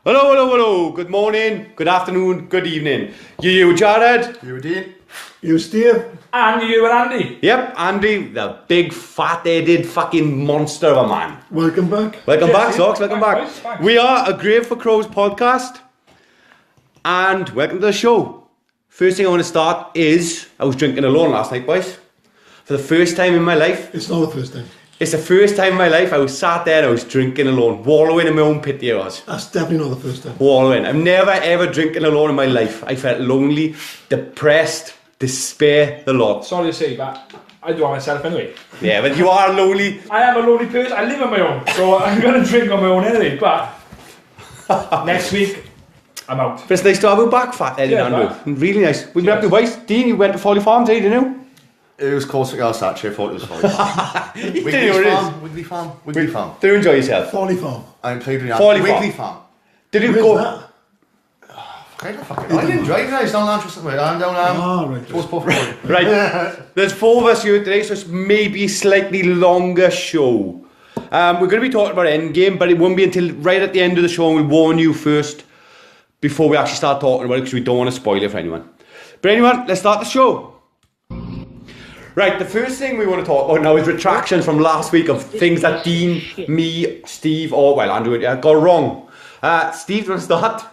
Hello, hello, hello. Good morning, good afternoon, good evening. You, Jared. You, Dean. You, Steve. And you and Andy. Yep, Andy, the big fat-headed fucking monster of a man. Welcome back. Welcome back, Socks. Welcome Thanks, back. boys, We are a Grave for Crows podcast. And welcome to the show. First thing I want to start is, I was drinking alone last night, boys. For the first time in my life. It's not the first time. It's the first time in my life I was sat there and I was drinking alone, wallowing in my own pity I was. That's definitely not the first time. Wallowing. I've never ever drinking alone in my life. I felt lonely, depressed, despair, the lot. Sorry to say, but I do it myself anyway. Yeah, but you are lonely. I am a lonely person. I live on my own, so I'm going to drink on my own anyway. But next week, I'm out. But it's nice to have you back, fat Eddie, Yeah, Andrew. Really nice. We met up with Weiss. Dean, you went to Folly Farm today, didn't you? It was close to Girls Thatcher. I thought it was fine. You didn't know what it is. Wiggly Farm. Do enjoy yourself. Folly Farm. I'm playing Folly Wiggly Farm. Farm. Did you Where's go? that? I don't fucking know. I didn't drive, guys. Down Manchester. I'm down. Right. Towards Puff. Right. There's 4 of us here today, so it's maybe a slightly longer show. We're going to be talking about Endgame, but it won't be until right at the end of the show, and we'll warn you first before we actually start talking about it, because we don't want to spoil it for anyone. But anyway, let's start the show. Right, the first thing we want to talk about now is retractions from last week of things that Dean, me, Steve, or well, Andrew, got wrong. Steve, do you want to start?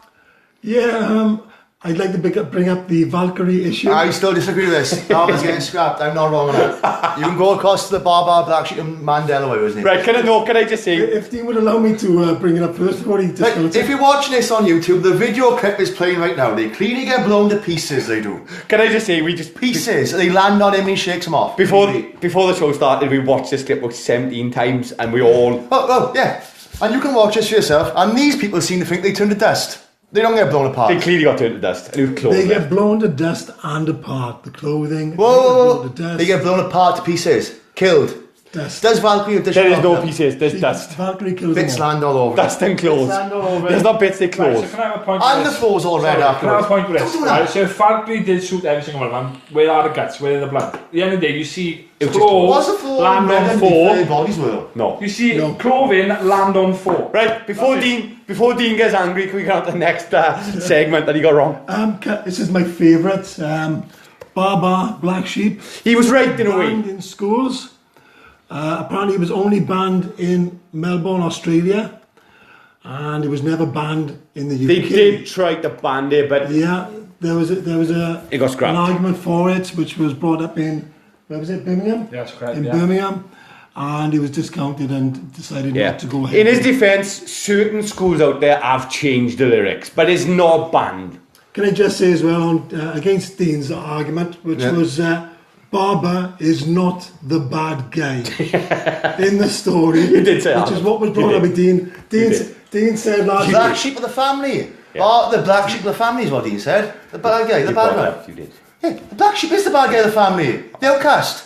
Yeah, I'd like to bring up the Valkyrie issue. I still disagree with this. That was getting scrapped. I'm not wrong on that. You can go across to the bar, Black Sheep and Mandela way, wasn't it? Right, can I just say... If Dean would allow me to bring it up first before he Like, discounts if you're watching this on YouTube, the video clip is playing right now. They clearly get blown to pieces, they do. Can I just say, we just... Pieces. They land on him and he shakes them off. Before the show started, we watched this clip about 17 times, and we all... Oh, yeah. And you can watch this for yourself. And these people seem to think they turn to dust. They don't get blown apart. They clearly got turned to dust, and it was clothes They left. get blown to dust and apart. The clothing. Whoa! They get blown to dust. They get blown apart to pieces. Killed. Dust. Does Valkyrie have There is no pieces, there's dust. Valkyrie kills Bits them all. land all over. Dust and clothes. Land all over. There's not bits, they Right, clothes. so can I have a point And with the this? floor's all red Sorry, Can I have afterwards. a point with this? Don't do that. Right, so if Valkyrie did shoot every single one of them, where are the guts? Where are the blood? At the end of the day, you see Was clothes the floor land red on and 4. their bodies were? No. You see No. clothing land on 4. Right, before Dean gets angry, can we get on to the next segment that he got wrong? This is my favourite. Baba, Black Sheep. He was right in a Banned way. in schools. Apparently, it was only banned in Melbourne, Australia, and it was never banned in the UK. They did try to ban it, but Yeah, there was a It got scrapped. an argument for it, which was brought up in where was it, Birmingham? Yeah, that's correct, In yeah. Birmingham, and it was discounted and decided yeah. not to go ahead. In his defence, certain schools out there have changed the lyrics, but it's not banned. Can I just say as well on against Dean's argument, which Yeah. was Barber is not the bad guy in the story. You did say which that. is what was You brought did. up with Dean. Dean said last Black week. sheep of the family. Yeah. The black sheep of the family is what Dean said. The bad guy, the You bad brought it guy. up, you did. Yeah, the black sheep is the bad guy of the family. The outcast.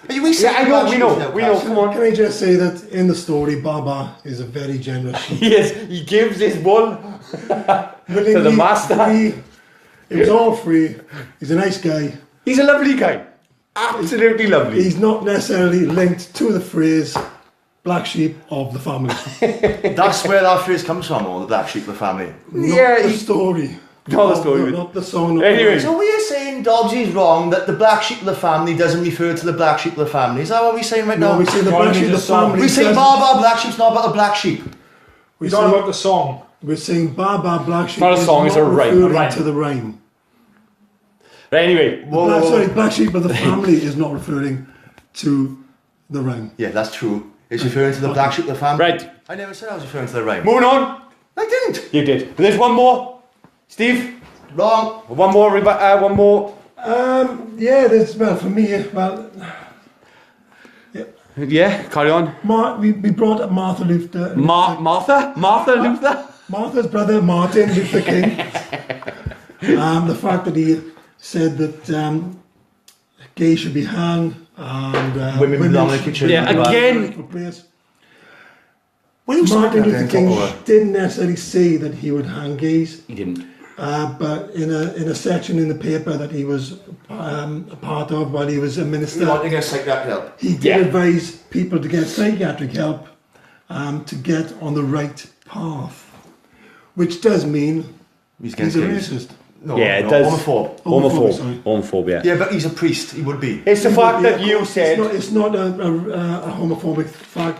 Are you Yeah, I know, we know, come on. Can I just say that in the story, Baba is a very generous sheep. He gives his wool to the Willingly, master. free. It was all free. He's a nice guy. He's a lovely guy. Absolutely lovely. He's not necessarily linked to the phrase black sheep of the family. That's where that phrase comes from, or the black sheep of the family. Yeah, Not the he- story. Not the story. Not the song. Anyway. So we're saying Dobbsy's wrong that the black sheep of the family doesn't refer to the black sheep of the family. Is that what we're saying right No, now? we say the No, black I mean sheep of the the song. family. We say doesn't- Baba black sheep's not about the black sheep. We're talking about the song. We're saying Baba Black Sheep not a song, is it's a not rhyme. referring A rhyme. to the rhyme. Right, anyway. Black Sheep of the family is not referring to the rhyme. Yeah, that's true. It's referring to the black sheep of the family. Right, I never said I was referring to the rhyme. moving on. I didn't. You did. But there's one more. Steve, Wrong. one more. Yeah, for me, Yeah, carry on. we brought up Martha Luther. Martha Luther? Martha's brother, Martin Luther King. The fact that he said that gays should be hanged and Women belong in the kitchen. Yeah, again. for praise. William Martin Smack Luther King didn't necessarily say that he would hang gays, He didn't. but in a section in the paper that he was a part of while he was a minister, You want to get psychiatric help? he did Yeah. advise people to get psychiatric help to get on the right path. Which does mean He's he's a gays. racist. No, Yeah, it no, does. homophobe. Sorry. Homophobe, yeah. Yeah, but he's a priest. He would be. It's the fact that you It's said... not a homophobic fact.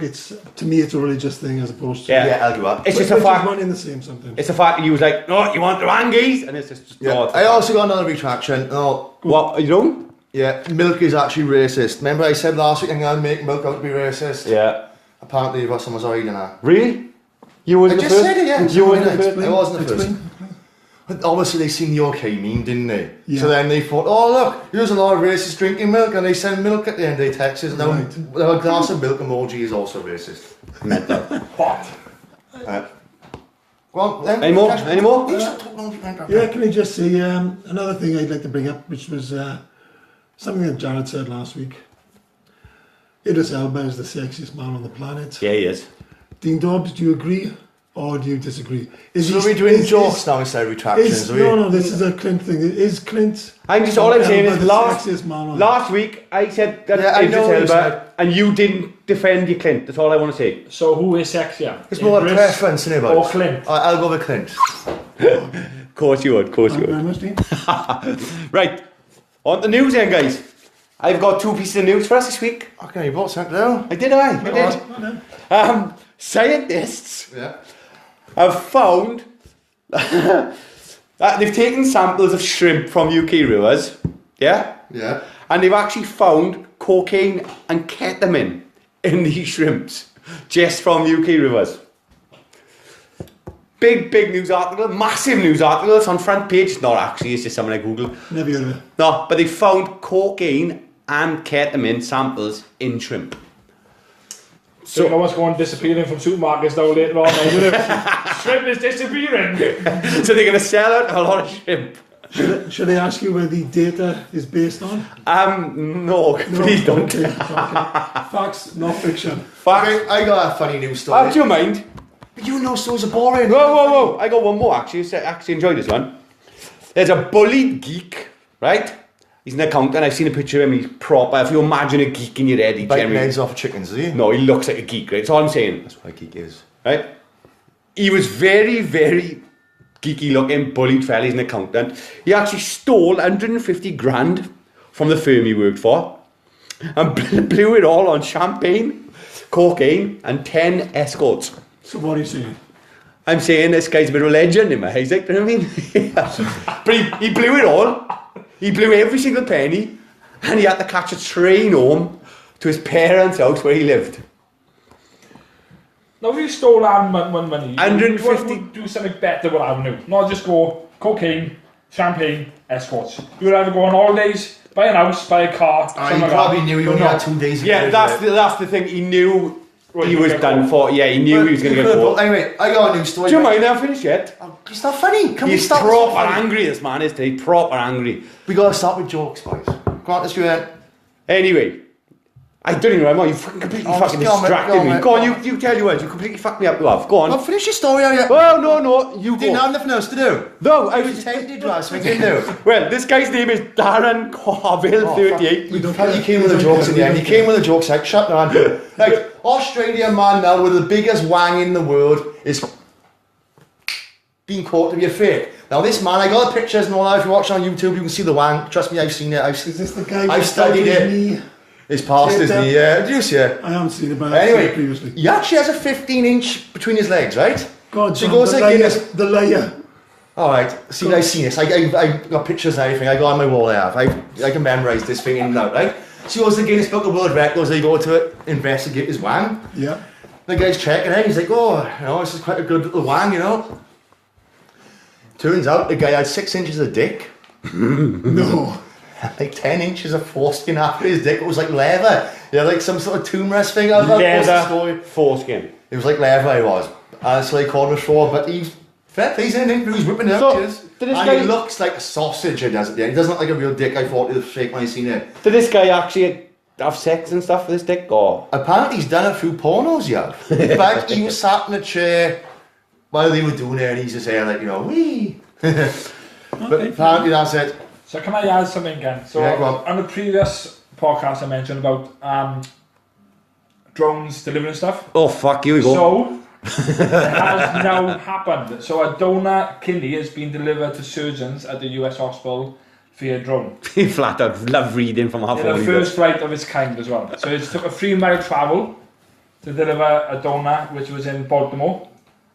To me, it's a religious thing as opposed to. Yeah. Yeah, I'll give up. It's just Which a fact... is one in the same sometimes. It's the fact that you was like, no, you want the Rangies? And it's just... Yeah. no, it's a I fact. also got another retraction. No, What, you don't? yeah, milk is actually racist. Remember I said last week I'm going to make milk out to be racist? Yeah. Apparently Russell was already in that. Really? You I wasn't the just first? said it, yeah. You wasn't the first? I wasn't the first. Explain. But obviously they seen the OK meme, didn't they? Yeah. So then they thought, oh look, here's a lot of racists drinking milk, and they send milk at the end of their texts. And now Right. a glass of milk emoji is also racist. Mental. What? Go on, then. Any more? Any more? You stop talking over your Yeah, can I just say another thing I'd like to bring up, which was something that Jared said last week. Idris Elba is the sexiest man on the planet. Yeah, he is. Dean Dobbs, do you agree or do you disagree? So are we doing jokes now instead of retractions? No, this is a Clint thing. Is Clint? I'm just, all I'm saying Elba is the last sexiest man on last week I said that Yeah, I Idris know what you Elba, said. and you didn't defend your Clint. That's all I want to say. So who is sexier? It's more a Idris preference, isn't it? bud? or Clint? I'll go with Clint. Of course you would, of course you Thank you would. very much, Dean. Right, on the news then, guys. I've got 2 pieces of news for us this week. Okay, you bought something down. I did. Scientists Yeah. have found that they've taken samples of shrimp from UK rivers, yeah? Yeah. And they've actually found cocaine and ketamine in these shrimps, just from UK rivers. Big news article, massive news article. It's on front page. It's not actually, it's just something I googled. Never heard of it. No, but they found cocaine and ketamine samples in shrimp. So you know what's going disappearing from supermarkets now later on, isn't it? Shrimp is disappearing. So they're going to sell out a lot of shrimp. Should I ask you where the data is based on? No, please don't. Okay. Facts, not fiction. Fact. Okay, I got a funny news story. Do you mind? But you know stories are boring. Whoa. I got one more actually. I actually enjoyed this one. There's a bullied geek, right? He's an accountant. I've seen a picture of him. He's proper. If you imagine a geek in your head, he Biting generally... heads off chickens, is he? No, he looks like a geek, right? That's all I'm saying. That's what a geek is. Right? He was very geeky looking, bullied fella. He's an accountant. He actually stole 150 grand from the firm he worked for and blew it all on champagne, cocaine, and 10 escorts. So what are you saying? I'm saying this guy's a bit of a legend in my eyes, like, you know what I mean? But he blew it all. He blew every single penny, and he had to catch a train home to his parents' house where he lived. Now if you stole that money, 150. you would do something better with avenue. Not just go cocaine, champagne, escorts. You would either go on holidays, buy an house, buy a car. He something like probably that. knew he But only no. had 2 days ago. Yeah, that's the thing. He knew Well, he you was get done caught. for. Yeah, he knew he was going to get caught. Anyway, I got a news story. Do you mind? I haven't finished yet. It's not funny. Can we He's start? proper angry. This man is today. Proper angry. We gotta start with jokes, boys. Go on, let's do that. Anyway, I don't even remember. You fucking completely Oh, fucking go on, mate, distracted go on, me. mate, Go on, go on. you tell your words. You completely fucked me up. You have. Go on. Well, finish your story, are you? Well, no, you Didn't go. have nothing else to do. No, I was You tempted to ask me, didn't you? Well, this guy's name is Darren Carville, 38. We don't You came with the jokes in the end. You came with the jokes. Like, shut down. Like, Australian man now with the biggest wang in the world is being caught to be a fake. Now, this man, I got the pictures and all that. If you watch on YouTube, you can see the wang. Trust me, I've seen it. Is this the guy? I've studied it. It's past his knee. Yeah, did you see it? I haven't seen it, but I've seen it Anyway, previously. he actually has a 15-inch between his legs, right? God, So he John, goes the like liar, this. the liar. All right. See, I've seen this. I got pictures and everything. I got on my wall. I can memorise this thing in and out, right? So he goes to the Guinness Book of World Records. They go to investigate his wang. Yeah. The guy's checking it. He's like, oh, this is quite a good little wang, Turns out the guy had 6 inches of dick, No. like 10 inches of foreskin after his dick. It was like leather. Yeah, like some sort of tomb rest thing. What's the story? Leather foreskin. It was like leather, it was. And so they called him ashore, but he's fair play, he was whipping it up, So, cheers. did this And guy- he looks like a sausage, he does at the end. He doesn't look like a real dick. I thought it was fake when I seen it. Did this guy actually have sex and stuff with his dick, or? Apparently he's done it through pornos, yeah. In fact, he was sat in a chair while they were doing it, and he's just there like, wee. But apparently that's it. So can I add something again? So Yeah, go on. on the previous podcast I mentioned about drones delivering stuff. Oh fuck, here we go. So It has now happened. So a donor kidney has been delivered to surgeons at the US hospital via drone. Flat out, love reading from half The first flight of its kind as well. So it took a 3-mile travel to deliver a donor, which was in Baltimore,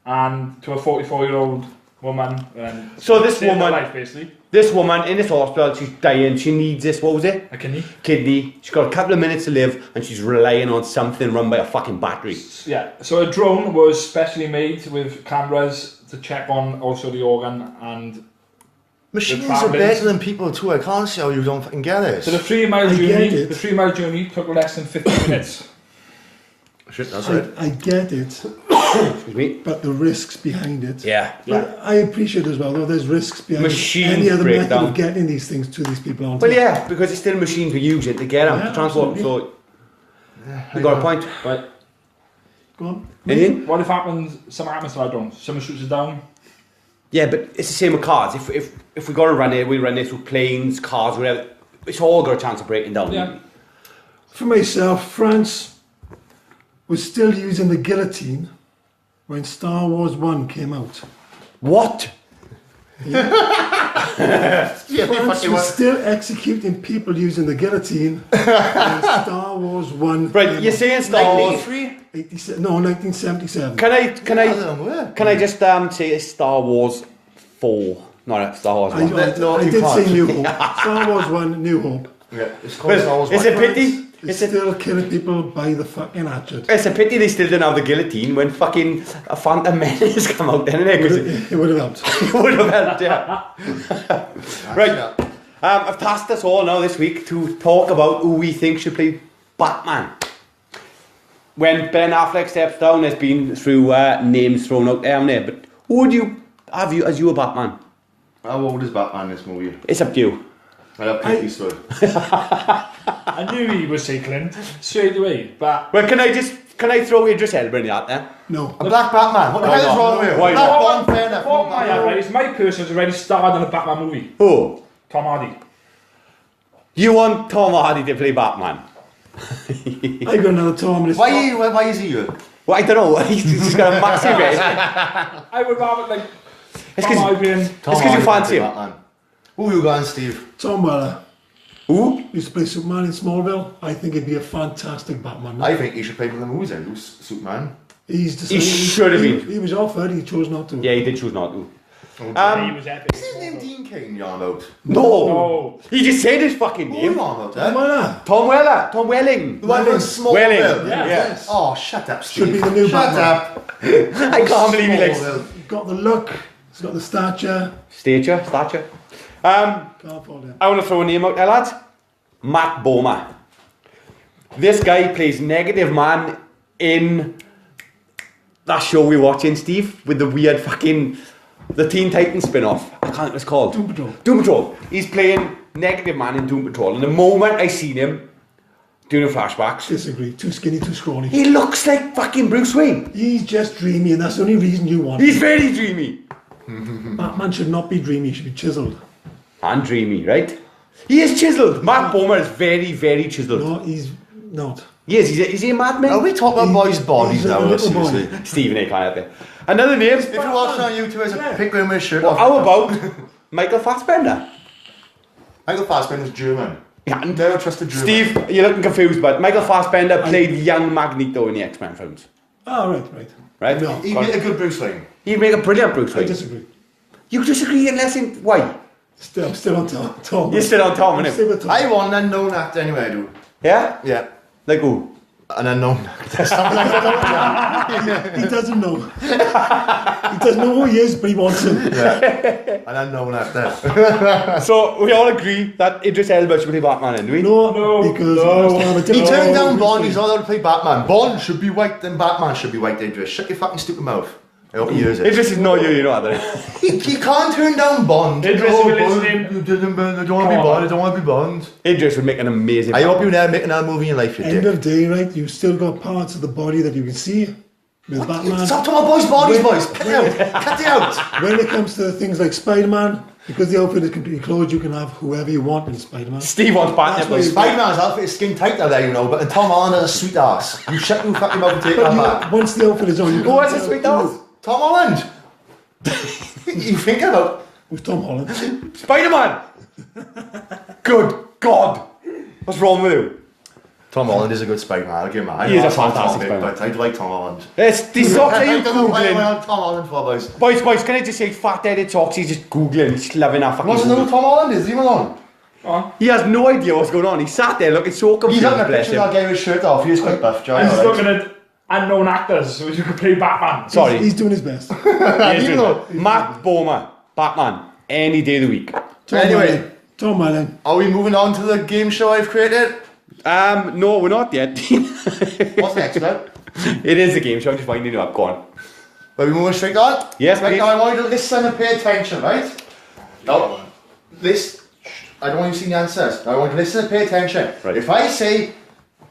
and to a 44-year-old woman. And So this saved her woman- life, basically. This woman in this hospital, she's dying, she needs this, what was it? A kidney. Kidney. She's got a couple of minutes to live and she's relying on something run by a fucking battery. Yeah. So a drone was specially made with cameras to check on also the organ and. Machines The are families. better than people too. I can't see how you don't fucking get it. So the 3-mile I get journey. it. The 3-mile journey took less than 50 minutes. Shit, that's it. I get it, Excuse me. but the risks behind it. Yeah. But I appreciate as well, though, there's risks behind Machines any other break method down. of getting these things to these people on. Well, yeah, because it's still machines we're using to get them, Yeah, to transport them, so you got a point. Right. Go on. Anything? What if something happens to our drone? Someone shoots us down. Yeah, but it's the same with cars. If we got to run it, we run it through planes, cars, whatever. It's all got a chance of breaking down. Yeah. Really. For myself, France was still using the guillotine when Star Wars 1 came out. What? France was still executing people using the guillotine when Star Wars 1 Right, came you're out. saying Star Wars. 1977. Can I just say it's Star Wars 4, not Star Wars 1? I did say New Hope. Star Wars 1, New Hope. Yeah, it's called Star Wars. It's a pity. It's still killing people by the fucking hatchet. It's a pity they still didn't have the guillotine when fucking a Phantom Menace come out then, innit? 'Cause It would have helped. it would have helped, yeah. Right. I've tasked us all now this week to talk about who we think should play Batman. When Ben Affleck steps down, there's been through names thrown out there, haven't there? But who would you have you as you a Batman? How old is Batman in this movie? It's up to you. I have Clint Eastwood. I knew he would say Clint straight away, but Well, can I throw Idris Elba in that then? No. A black Batman. What the Why hell is not? wrong with you? Why Black not? Bond, fair enough. what I have is my person's already starred in a Batman movie. Who? Tom Hardy. You want Tom Hardy to play Batman? I got another Tom. and it's Why is he here? Well, I don't know. He's just got a massive head. I would rather like It's Tom 'cause- Hardy being. It's 'cause you fancy him. Batman. Who you going, Steve? Tom Weller. Who? Used to play Superman in Smallville. I think he'd be a fantastic Batman. I think he should play with the movies then, who's Superman. He's decided, should have been. He was offered. He chose not to. Yeah, he did choose not to. He was epic. Is his name Dean King you're on about? No. No. He just said his fucking Who are you name. on about Tom then? Weller Tom Weller. Tom Welling. The one from Smallville. Welling, yeah. Yes. Oh, shut up, Steve. Should be the new Shut Batman. up. I can't believe he likes Smallville. got the look. He's got the stature. stature. Can't fall down. I want to throw a name out there, lads. Matt Bomer. This guy plays negative man in that show we're watching, Steve, with the weird fucking the Teen Titans spin-off. I can't think what it's called. Doom Patrol. Doom Patrol. He's playing negative man in Doom Patrol. And the moment I seen him doing the flashbacks, Disagree. Too skinny, too scrawny. he looks like fucking Bruce Wayne. He's just dreamy, and that's the only reason you want He's him. very dreamy. Batman should not be dreamy. He should be chiseled. And dreamy, right? He is chiseled. Matt Bomer is very, very chiseled. No, he's not. He is he a madman? Are we talking about boys' bodies he's a now? little boy. Seriously. Stephen A. can't help it. Another name. If you're watching on YouTube, there's a picture of him with a shirt off. How about Michael Fassbender? Michael Fassbender's German. Yeah, and Never trust a German. Steve, you're looking confused, but Michael Fassbender played young Magneto in the X-Men films. Oh, right. Right? No. He'd be a good Bruce Wayne. He'd make a brilliant Bruce I Wayne. disagree. You disagree unless in... Why? I'm still on Tom. You're still on Tom, I'm innit? still with Tom. I want an unknown actor anyway, I do. Yeah? Yeah. Like who? An unknown actor. He doesn't know. He doesn't know who he is, but he wants him. An unknown actor. So, we all agree that Idris Elba should play Batman, then, do we? No, because he wants to have a He different turned role. down Bond, he's not allowed to play Batman. Bond should be white, then Batman should be white, Idris. Shut your fucking stupid mouth. I hope he hears it. Idris is not you know that. He can't turn down Bond. Idris, No, if you're Bond, listening, you didn't, I don't want to be come Bond, on. I don't want to be Bond. Idris would make an amazing I hope Batman. you never make another movie in your life, you End dick. of day, right? You've still got parts of the body that you can see with Batman. Stop talking about boys' bodies, When- boys. Cut it out. Cut it out. When it comes to things like Spider-Man, Because the outfit is completely closed, you can have whoever you want in Spider-Man. Steve wants back That's nipples. why Spider-Man's outfit is skin tight there, you know, but Tom Holland has a sweet ass. You shut your fucking mouth and take that back. Once the outfit is on, you Who has a sweet ass? Tom Holland! You think about With Tom Holland. Spider-Man! Good God! What's wrong with you? Tom Holland is a good Spider-Man, I'll give him that. He is a I know Tom fantastic Holland, Spider-Man. but I like Tom Holland. These socks are you I don't know why I Googling? went on Tom Holland for, boys. Boys, can I just say fat-headed socks, he's just Googling, he's loving that fucking What's the Google. new Tom Holland is? Leave him alone. He has no idea what's going on. He sat there looking so He's confused, looking at bless pictures him. I'll get his shirt off. He's quite buff, Joe. I'm just alright. looking at unknown actors so you could play Batman. Sorry. He's doing his best. He is Even doing though- that. Matt Bowman, Batman, any day of the week. Anyway, Tom Holland. are we moving on to the game show I've created? No, we're not yet. What's next, now? It is a game show, I'm just winding you up, go on. Are we moving straight on? Yes, Right, please. now I want you to listen and pay attention, right? Now, I don't want you to see the answers. Now I want you to listen and pay attention. Right. If I say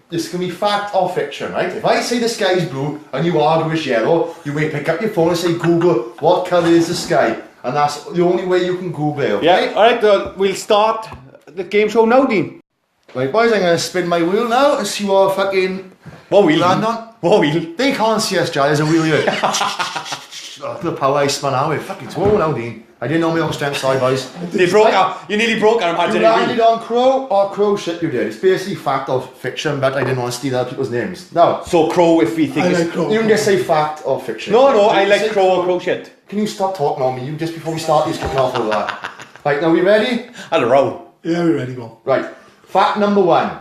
this can be fact or fiction, right? If I say the sky is blue and you argue it's yellow, you may pick up your phone and say, Google, what colour is the sky? And that's the only way you can Google it, okay? Yeah, alright, we'll start the game show now, Dean. Right, boys, I'm going to spin my wheel now and see what fucking What wheel? land on. What wheel? They can't see us, Jai, there's a wheel here. Oh, the power I spun out with. Fucking tomorrow now, Dean. I didn't know my own strength side, boys. You nearly broke our You imaginary landed wheel. on crow or crow shit you did. It's basically fact or fiction, but I didn't want to steal other people's names. Now, So crow if we think I it's... like Crow. you can just say fact or fiction. No, I You like say crow or crow shit. Can you stop talking on me? You just before we start these kicking off with that. Right, now we ready? I don't know. Yeah, we're ready, go. Right. Fact number one.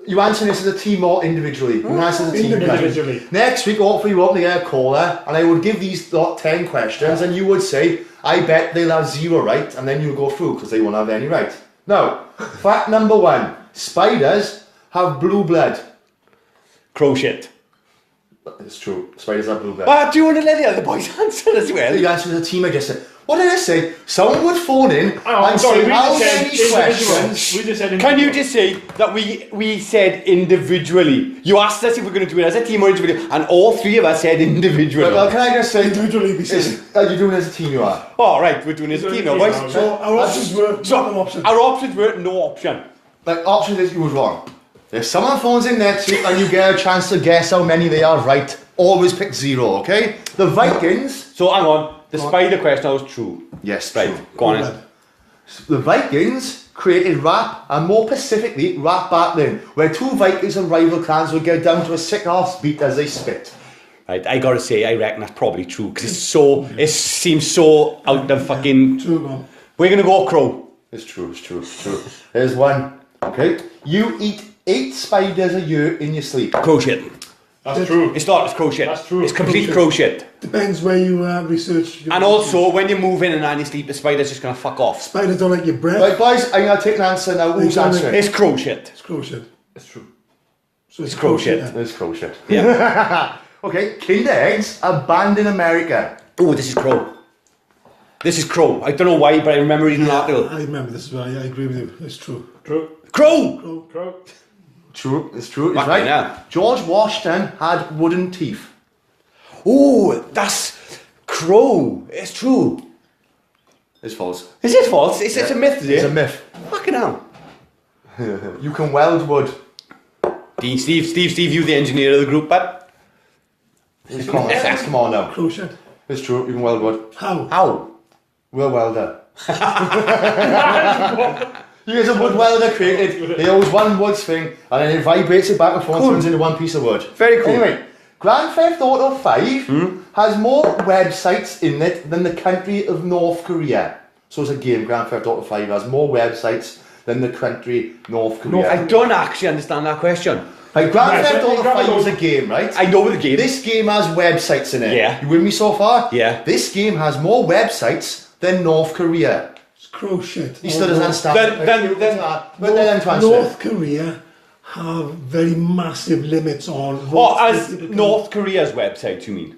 You answer this as a team or individually. You answer as a team. Individually. Next week, hopefully, we're opening a caller, and I would give these lot 10 questions, and you would say, I bet they'll have 0 right, and then you'll go through because they won't have any right. Now, fact number one: spiders have blue blood. Crow shit. It's true. Spiders have blue blood. But do you want to let the other boys answer as well? You answer as a team. I just said, what did I say? Someone would phone in Oh, and sorry, say we how just said many individual. questions. We just said Can you individual. just say that we said individually? You asked us if we're going to do it as a team or individually, and all three of us said individually. Well, can I just say, Individually, we said. you're doing it as a team, you are. Oh, right, we're doing this as a team now, Doing boys. it So our options were not an option. Our options were no option. Like, option is you was wrong. If someone phones in next week and you get a chance to guess how many they are right, always pick 0, okay? The Vikings. So hang on, the spider question was true. Yes, Right, true. go on in. The Vikings created rap, and more specifically, rap battling, where two Vikings and rival clans would get down to a sick ass beat as they spit. Right, I gotta say, I reckon that's probably true because it seems so out of fucking. True, go on. We're gonna go crow. It's true, it's true, it's true. Here's one. Okay. You eat 8 spiders a year in your sleep. Crow shit. That's true. It's not. It's crow shit. That's true. It's complete Crow crow shit. Depends where you research. your- And also, when you move in and on you sleep, the spider's just gonna fuck off. Spiders don't like your breath. Right, boys, I'm going to take an answer now. Who's Exactly. answering? It's crow shit. It's crow shit. It's true. So It's crow shit. yeah. It's crow shit. Yeah. Okay, Kinder eggs are banned in America. Oh, this is crow. This is crow. I don't know why, but I remember reading an article. I remember this as well. Yeah, I agree with you. It's true. True. Crow. Crow. True, it's true, it's Fucking right. hell. George Washington had wooden teeth. Oh, that's crow. It's true. It's false. Is it false? It's a myth, is it? It's a myth. Fucking hell. You can weld wood. Dean, Steve, you the engineer of the group, but Come on now. Crow shit. It's true, you can weld wood. How? how? We're a welder. You guys a wood welder created. They use one wood thing and then it vibrates it back and forth and turns into one piece of wood. Very cool. Anyway, Grand Theft Auto 5 has more websites in it than the country of North Korea. So it's a game, Grand Theft Auto 5 has more websites than the country North Korea. I don't actually understand that question. Like Grand Right, Theft so Auto you gotta 5 is go- a game, right? I know the game. This game has websites in it. Yeah. You with me so far? Yeah. This game has more websites than North Korea. It's crow shit. He still doesn't understand. But then to answer North Korea have very massive limits on. Oh, what as people can- North Korea's website, you mean?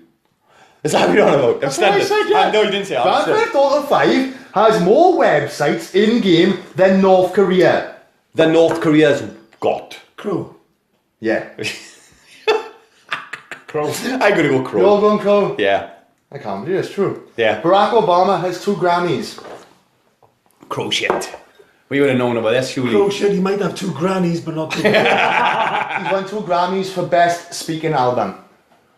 Is that what you're on about? I'm That's what I standing. said, yeah. No, you didn't say that. Grand Theft Auto 5 has more websites in-game than North Korea. The North Korea's got. Crow. Yeah. Crow. I'm gonna go crow. You're all going crow? Yeah. I can't believe it's true. Yeah. Barack Obama has 2 Grammys. Crow shit. We would have known about this, surely. Crow shit, he might have 2 grannies, but not 2. He's won 2 Grammys for Best Speaking Album.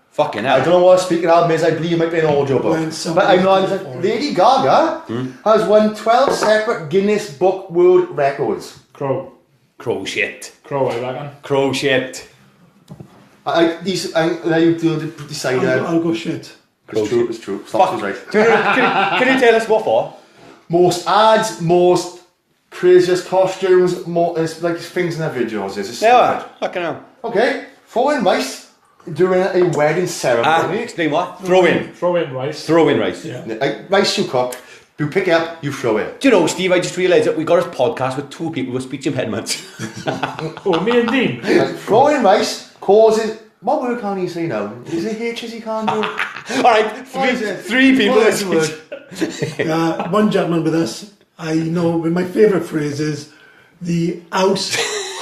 Fucking I hell. don't know what a speaking album is, I believe it might be an audio book. But I know, Lady Gaga has won 12 separate Guinness Book World Records. Crow. Crow shit. Crow, I reckon. Crow shit. You decide. I'll go shit. It's true. Fox is right. Can you tell us what for? Most ads, most craziest costumes, it's like things in their videos. It's stupid. Yeah, fucking hell. Okay, throwing rice during a wedding ceremony. Explain what? Throw in. Throw in rice. Throw in rice. Yeah. Like, rice you cook, you pick it up, you throw it. Do you know, Steve, I just realised that we got this podcast with 2 people with speech impediments. Oh, me and Dean. Like, throwing rice causes. What word can't he say now? Is it H's he can't do? Alright, three people What with is the speech. word? One gentleman with us, I know, my favourite phrase is the house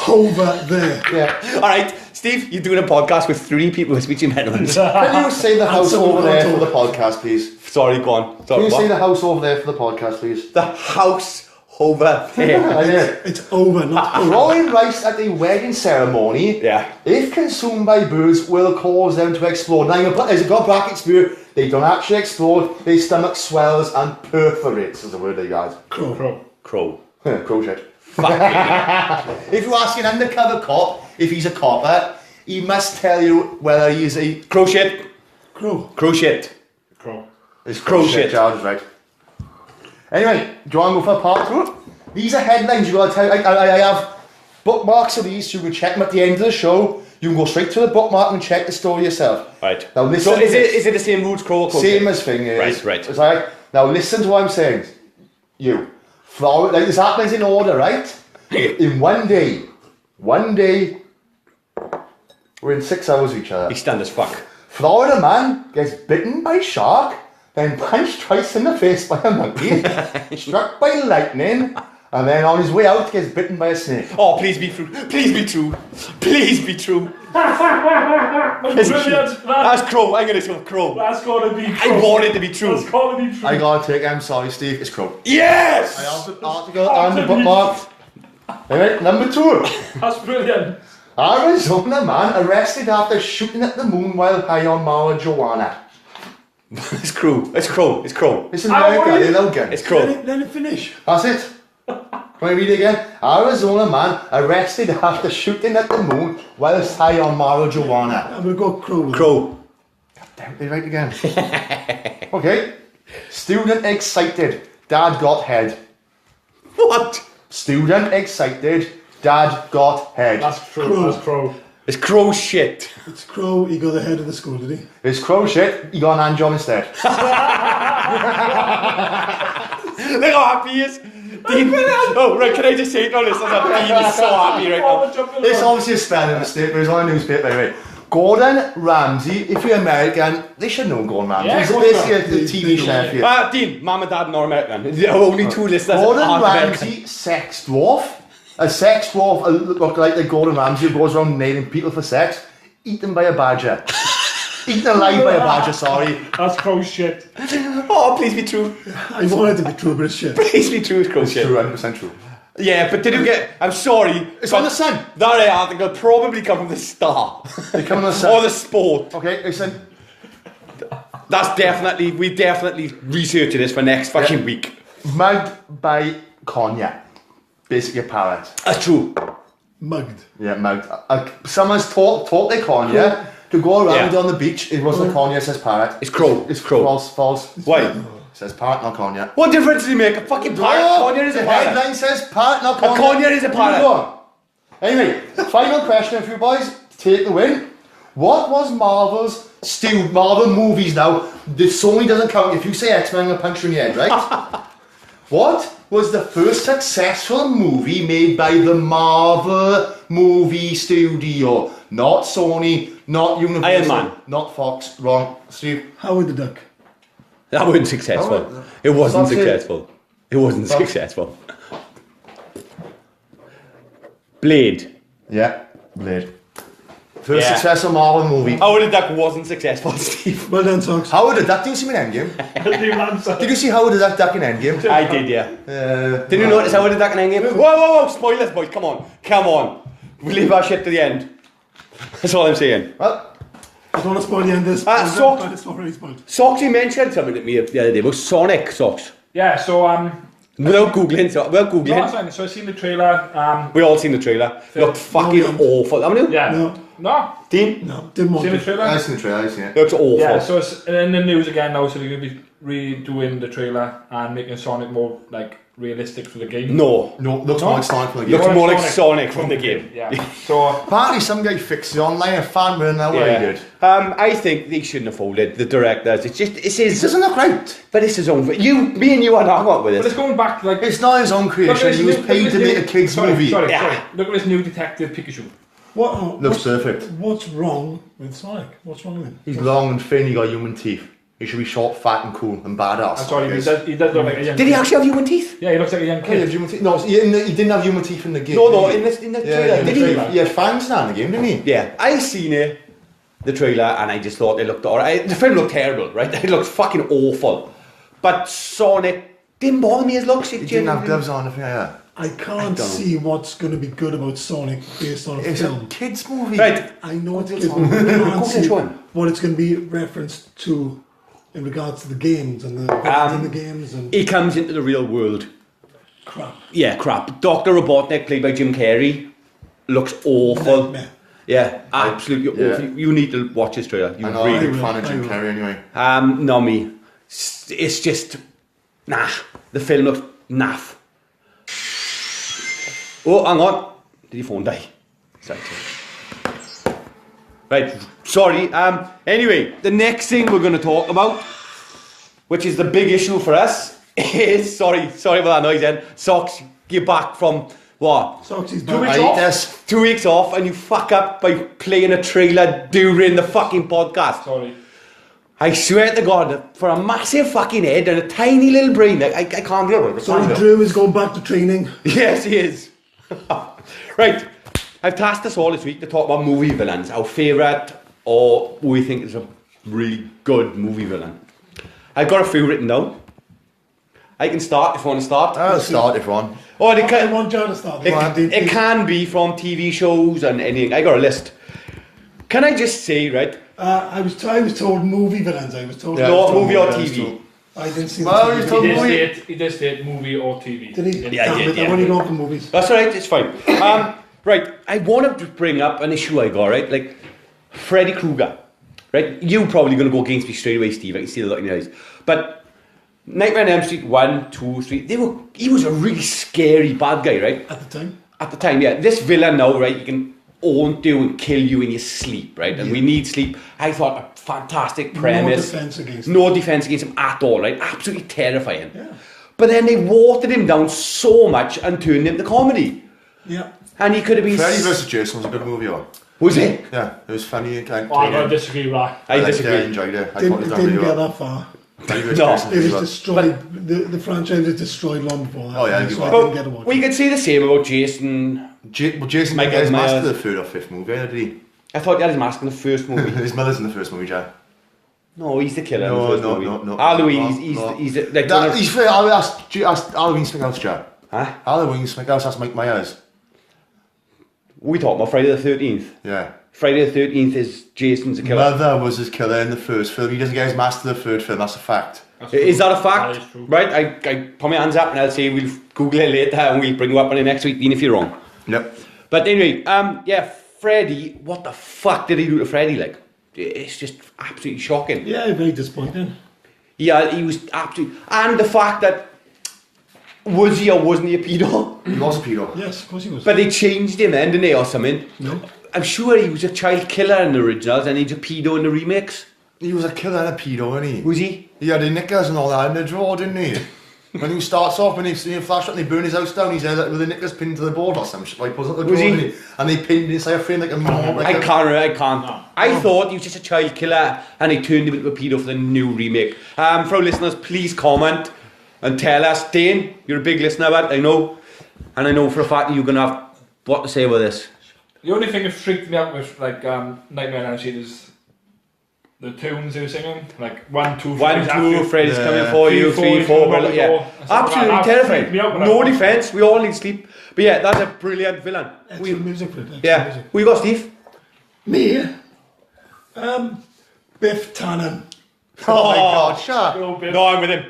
over there. Yeah. Alright, Steve, you're doing a podcast with 3 people with speech impediments. Can you say the house someone over there else for the podcast, please? Sorry, go on. Can Sorry, you what? say the house over there for the podcast, please? The house over there. I did. It's over, not over. Throwing rice at a wedding ceremony, Yeah. if consumed by birds, will cause them to explode. Now, as a got brackets here, they don't actually explode, their stomach swells and perforates, is the word they got. Crow. Crow. Crow. Crow shit. Fuck me. If you ask an undercover cop if he's a copper, he must tell you whether he is a... Crow shit. Crow. Crow shit. Crow. It's Crow shit. Charles is right. Anyway, do you want to go for part 2? These are headlines you got to tell. I have bookmarks of these, so you can check them at the end of the show. You can go straight to the bookmark and check the story yourself. Right. Now listen. So to is this. it the same roots, crow or crow Same shit? as thing is. Right. It's like, now listen to what I'm saying. You. Like this happens in order, right? In one day, we're in 6 hours with each other. You stand as fuck. Florida man gets bitten by shark, then punched twice in the face by a monkey, struck by lightning, and then on his way out gets bitten by a snake. Oh, please be true. Please be true. Please be true. Brilliant. That's crow. I'm going to say crow. That's got to be Crow. I want it to be true. That's got to be true. I gotta take it, I'm sorry Steve, it's crow. Yes! I have the article and the bookmark. Alright, number 2. That's brilliant. Arizona man arrested after shooting at the moon while high on marijuana. It's crow. It's crow. It's crow. It's in America, they love guns. It's crow. Let it finish. That's it. Can I read it again? Arizona man arrested after shooting at the moon whilst high on marijuana. I will go crow. Crow. Damn, they right again. Okay. Student excited. Dad got head. What? Student excited. Dad got head. That's true. Crow. That's crow. It's crow shit. It's crow, he got the head of the school, did he? It's crow shit. He got an hand job instead. Look how happy he is. Dean. Oh, right. Can I just say it on this? Dean is so happy right now. It's obviously a spelling mistake, but it's on a newspaper anyway. Gordon Ramsay, if you're American, they should know Gordon Ramsay. Yeah, He's of course basically a TV chef here. Dean, Mum and Dad not American. The only 2 listeners Gordon aren't American. Ramsay, sex dwarf. A sex dwarf look like Gordon Ramsay who goes around nailing people for sex. Eaten by a badger. Eaten alive by a badger, sorry. That's crow shit. Oh, please be true. I want it to be true, but it's shit. Please be true. It's crow It's shit. true, 100% true. Yeah, but did you get... I'm sorry. It's but on the Sun. That article probably come from the Star. They come on the Sun. Or the Sport. Okay, listen. That's definitely... We definitely researched this for next fucking Yeah. week. Mugged by Konya. Basically a parrot. That's true. Mugged. Yeah, mugged. Someone's taught their Konya to go around Yeah. on the beach. It wasn't a Konya, it says parrot. It's crow. It's crow. False. Why? It says parrot, not Konya. What difference does it make? A fucking parrot. Conure is a the parrot. headline says parrot, not Konya. conure is a parrot. You go on. Anyway, final question for you boys to take the win. What was Marvel's Marvel movies now? The Sony doesn't count. If you say X-Men, I'm going to punch you in the head, right? What was the first successful movie made by the Marvel movie studio? Not Sony, not Universal, Iron Man. not Fox. Wrong. Steve. Howard the Duck. That wasn't successful. Oh, It wasn't Stop it. successful. It wasn't Stop. successful. Blade. Yeah, Blade. First Yeah. successful Marvel movie. Howard the Duck wasn't successful, Steve. Well done, Socks. Howard the Duck, did you see him in Endgame? New answer. Did you see Howard the Duck in Endgame? I did, yeah. Did you notice Howard the Duck in Endgame? Whoa, spoilers, boys, come on. We'll leave our shit to the end. That's all I'm saying. Well, I don't want to spoil the end of this. Socks. But it's already spoiled. Socks, you mentioned something to me the other day about Sonic Socks. Yeah, so Without Googling. no, that's fine. So I've seen the trailer. We all seen the trailer. Looked fucking awful. Haven't you? Yeah. No. Dean? No, didn't want Seen the to. trailer? I've seen the trailer, I've seen it. Looks awful. Yeah, so it's in the news again now, so they're going to be redoing the trailer and making Sonic more like realistic for the game. No. No, looks more like Sonic from the game. Looks more like Sonic from the game. Yeah. So Apparently some guy fixed it online, a fan ran that way he did. I think they shouldn't have folded the directors. It's It doesn't look right. but it's his own. Me and you are not what with but it. it's going back to like It's not his own look at creation, this he was new- paid look to at this make a new- kid's sorry, movie. Sorry. Yeah. Look at this new Detective Pikachu. Looks perfect. What's wrong with Sonic? What's wrong with him? He's long and thin, he got human teeth. He should be short, fat and cool and badass. I'm sorry, He he does look like a young Did he kid. actually have human teeth? Yeah, he looks like a young Oh, he had kid. human teeth. No, he didn't have human teeth in the game. No, did he? in the Yeah, trailer. in the Did he? trailer. He had fangs now in the game, didn't he? Yeah, I seen it, the trailer, and I just thought it looked alright. The film looked terrible, right? It looked fucking awful. But Sonic didn't bother me as looks. He didn't have gloves on, anything like that. I can't see what's going to be good about Sonic based on a It's a film. kid's movie. Right, I know it's Go good, on. but I Go can't and see show him. what it's going to be referenced to in regards to the games and the in the games and he comes into the real world. crap. Yeah, crap. Dr. Robotnik, played by Jim Carrey, looks awful. Nightmare. Yeah, absolutely Yeah. awful. You need to watch this trailer. You I know, I'm a really big will, fan of I Jim will. Carrey anyway. Not me. It's just nah. The film looks naff. Oh, hang on. Did your phone die? Sorry. Right. Sorry. Anyway, the next thing we're going to talk about, which is the big issue for us, is sorry about that noise. Then Socks, you're back from what? Soxy's 2 back. weeks I off. hate this. 2 weeks off, and you fuck up by playing a trailer during the fucking podcast. Sorry. I swear to God, for a massive fucking head and a tiny little brain, I can't deal with it. I So can't deal. Drew is going back to training. Yes, he is. Right, I've tasked us all this week to talk about movie villains, our favourite or who we think is a really good movie villain. I've got a few written down. I can start if you want to start. I'll start if one. Oh, they I can, want Joe to start. it can be from TV shows and anything. I got a list. Can I just say, right? I was told movie villains. I was told. Yeah. No, it's movie or totally TV. I didn't see Well, the he's TV. told- He did state movie or TV. Did he? Yeah, Damn he it, did, I've only gone for movies. That's all right, it's fine. Right, I want to bring up an issue I got, right? Like, Freddy Krueger, right? You're probably going to go against me straight away, Steve. I can see the look in your eyes. But Nightmare on Elm Street 1, 2, 3, he was a really scary bad guy, right? At the time. At the time, yeah. This villain now, right, he can haunt you and kill you in your sleep, right? And we need sleep. I thought a fantastic premise. No defense against No defense against him at all, right? Absolutely terrifying. Yeah. But then they watered him down so much and turned him to comedy. Yeah. And he could have been... Freddy vs. Jason was a good movie, though. Was it? Yeah, it was funny. Oh, I'm going to disagree with that. I disagree. I enjoyed it. I thought it Didn't was done really get well. that far. Freddy vs. No. Jason It was well. destroyed. The franchise was destroyed long before that. Oh, yeah, so you I are. didn't get to watch Well, you it. could say the same about Jason. Jason Michael Michael his Myers. master the third or fifth movie, did he? I thought he had his mask in the first movie. His mother's in the first movie, Jack. No, he's the killer in No, the first no, movie. no, no. Halloween, No, no. he's like... one That, of- he's fair. I'll ask Halloween Smickhouse, Jack. Huh? Halloween Smickhouse, that's Mike Myers. We talking about Friday the 13th. Yeah. Friday the 13th is Jason's the killer. Mother was his killer in the first film. He doesn't get his master in the third film, that's a fact. Is that a fact? That is true. Right, I put my hands up and I'll say we'll Google it later and we'll bring you up on it next week, even if you're wrong. Yep. But anyway, yeah, Freddy, what the fuck did he do to Freddy, like? It's just absolutely shocking. Yeah, very disappointing. Yeah, he was absolutely... And the fact that, was he or wasn't he a pedo? He was a pedo. Yes, of course he was. But they changed him then, didn't they, or something? No. I'm sure he was a child killer in the originals and he's a pedo in the remakes. He was a killer and a pedo, wasn't he? Was he? He had the knickers and all that in the drawer, didn't he? When he starts off, when he see him flash up and they burn his house down, he's there with the knickers pinned to the board or some shit. Like, pulls up the Was drawer, he? didn't he? And they pinned inside a frame like a mom. Like I can't remember, I can't. No. I thought he was just a child killer and they turned him into a pedo for the new remake. For our listeners, please comment and tell us. Dane, you're a big listener, but I know. And I know for a fact that you're going to have what to say about this. The only thing that freaked me out with like Nightmare on Elm Street is the tunes they were singing, like 1, 2, 1, 2, Freddy's Yeah. coming for you, 3, 4, yeah. Absolutely terrifying. No defence, we all need sleep. But yeah, that's a brilliant villain. Excellent music for it. excellent Yeah. music. We got Steve. Me, Biff Tannen. Oh my God, shut. No, I'm with him.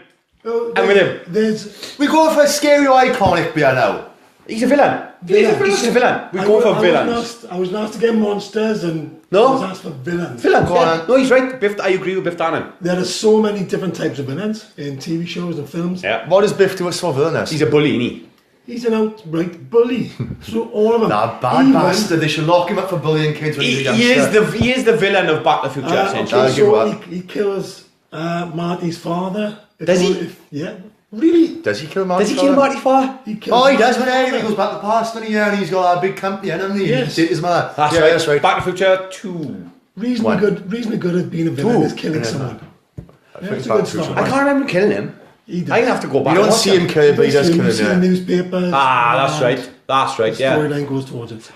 Oh, I'm with him. There's We go for a scary iconic beer now. He's a villain. He's a villain. We're going for villains. I was asked to get monsters and No. I was asked for villains. Villains, Go on, yeah. then. No, he's right. Biff, I agree with Biff Tannen. There are so many different types of villains in TV shows and films. Yeah. What does Biff do with so villainous? He's a bully, isn't he? He's an outright bully. So all of them. Nah, bad Even- bastard. They should lock him up for bullying kids when he's a He youngster. is the villain of Back to the Future, essentially. Okay, I'll give so that. he kills Marty's father. Does he? Yeah. Really? Does he kill Marty? Does he kill Marty Farr? He kills Oh, he does Marty's when he father. goes back to the past, doesn't he? Yeah, and he's got a big company, hasn't he? Yes. He did his mother. That's yeah, right. that's right. Back to the Future 2. Reasonably good at being a villain Two. is killing Yeah. someone. I Yeah, think it's a Back good to the Future start. I can't remember killing him. He does. I'm gonna have to go back. You and don't watch see him kill him, but he does kill You see the him, yeah. newspapers. Ah, that's and right. That's right. the Yeah. storyline goes towards it.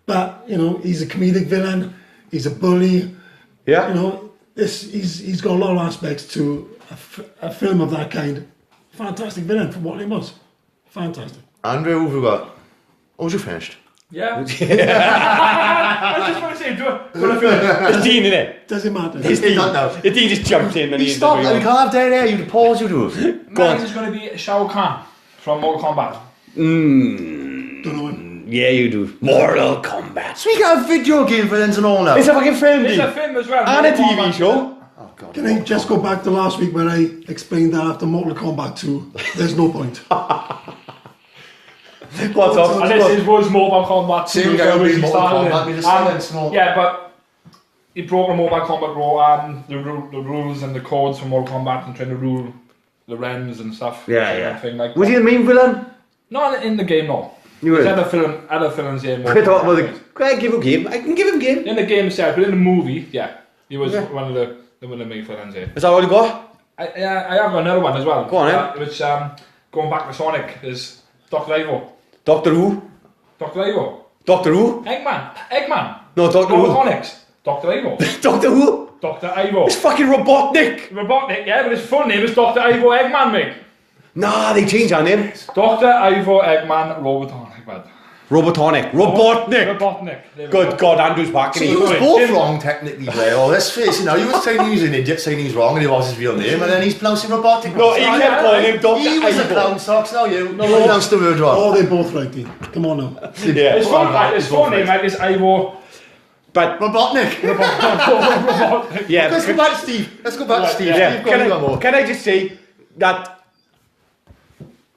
But, you know, he's a comedic villain. He's a bully. Yeah. You know, he's got a lot of aspects to a film of that kind. Fantastic villain for what he was. Fantastic. Andrew, who have we got? Oh, you finished? Yeah. I just want to say, do it. It's Dean, innit? Doesn't matter. It's Dean. not now. Dean just jumped in and He he's stopped. We can't have dead air. You pause, you do. Go on. Mine is going to be Shao Kahn from Mortal Kombat. Don't know him. Yeah, you do. Mortal Kombat. So we got video game villains and all now. It's a fucking film, It's Dean. a film as well. And a Mortal TV Kombat. show. Oh, God. Can I just go back to last week when I explained that after Mortal Kombat 2, there's no point. What's up? And this was Mortal Kombat 2. Same guy so who he made Mortal started Kombat, it. made the silence and all. Yeah, but he broke the Mortal Kombat rule, the rules and the codes for Mortal Kombat and trying to rule the realms and stuff. Yeah, and yeah. everything like Was that. he the main villain? Not in the game, no. You There's were. other films here. I thought, well, can I give him game? I can give him game. In the game itself, but in the movie, yeah, he was Yeah. one of the main villains here. Is that all you got? I have another one as well. Go on, then. Which going back to Sonic is Dr. Ivo. Doctor Who? Dr. Ivo. Doctor Who? Eggman. No, Doctor Who. Robotonics. Dr. Ivo. Doctor Who? Dr. Ivo. It's fucking Robotnik. Robotnik, yeah, but his full name is Dr. Ivo Eggman, mate. Nah, they changed our name. Dr. Ivo Eggman Robotonic, man. Robotonic. Robotnik. Robotnik. There we Good go. God, Andrew's back. So isn't you he? was Sorry, both Jim. wrong technically there. Oh, let's face it now. You were saying he was an idiot, saying he's wrong, and it was his real name, and then he's pronouncing robotic. No, he kept calling him Doctor He was a Ivo. clown socks. Now you pronounced the word wrong. Oh, they're both right, Dean. Come on now. Yeah. His full name, like, is Ivo But Robotnik. Robotnik. yeah, Let's go back to Steve. Let's go back to Steve. yeah. Steve, go on, you got more. Can I just say that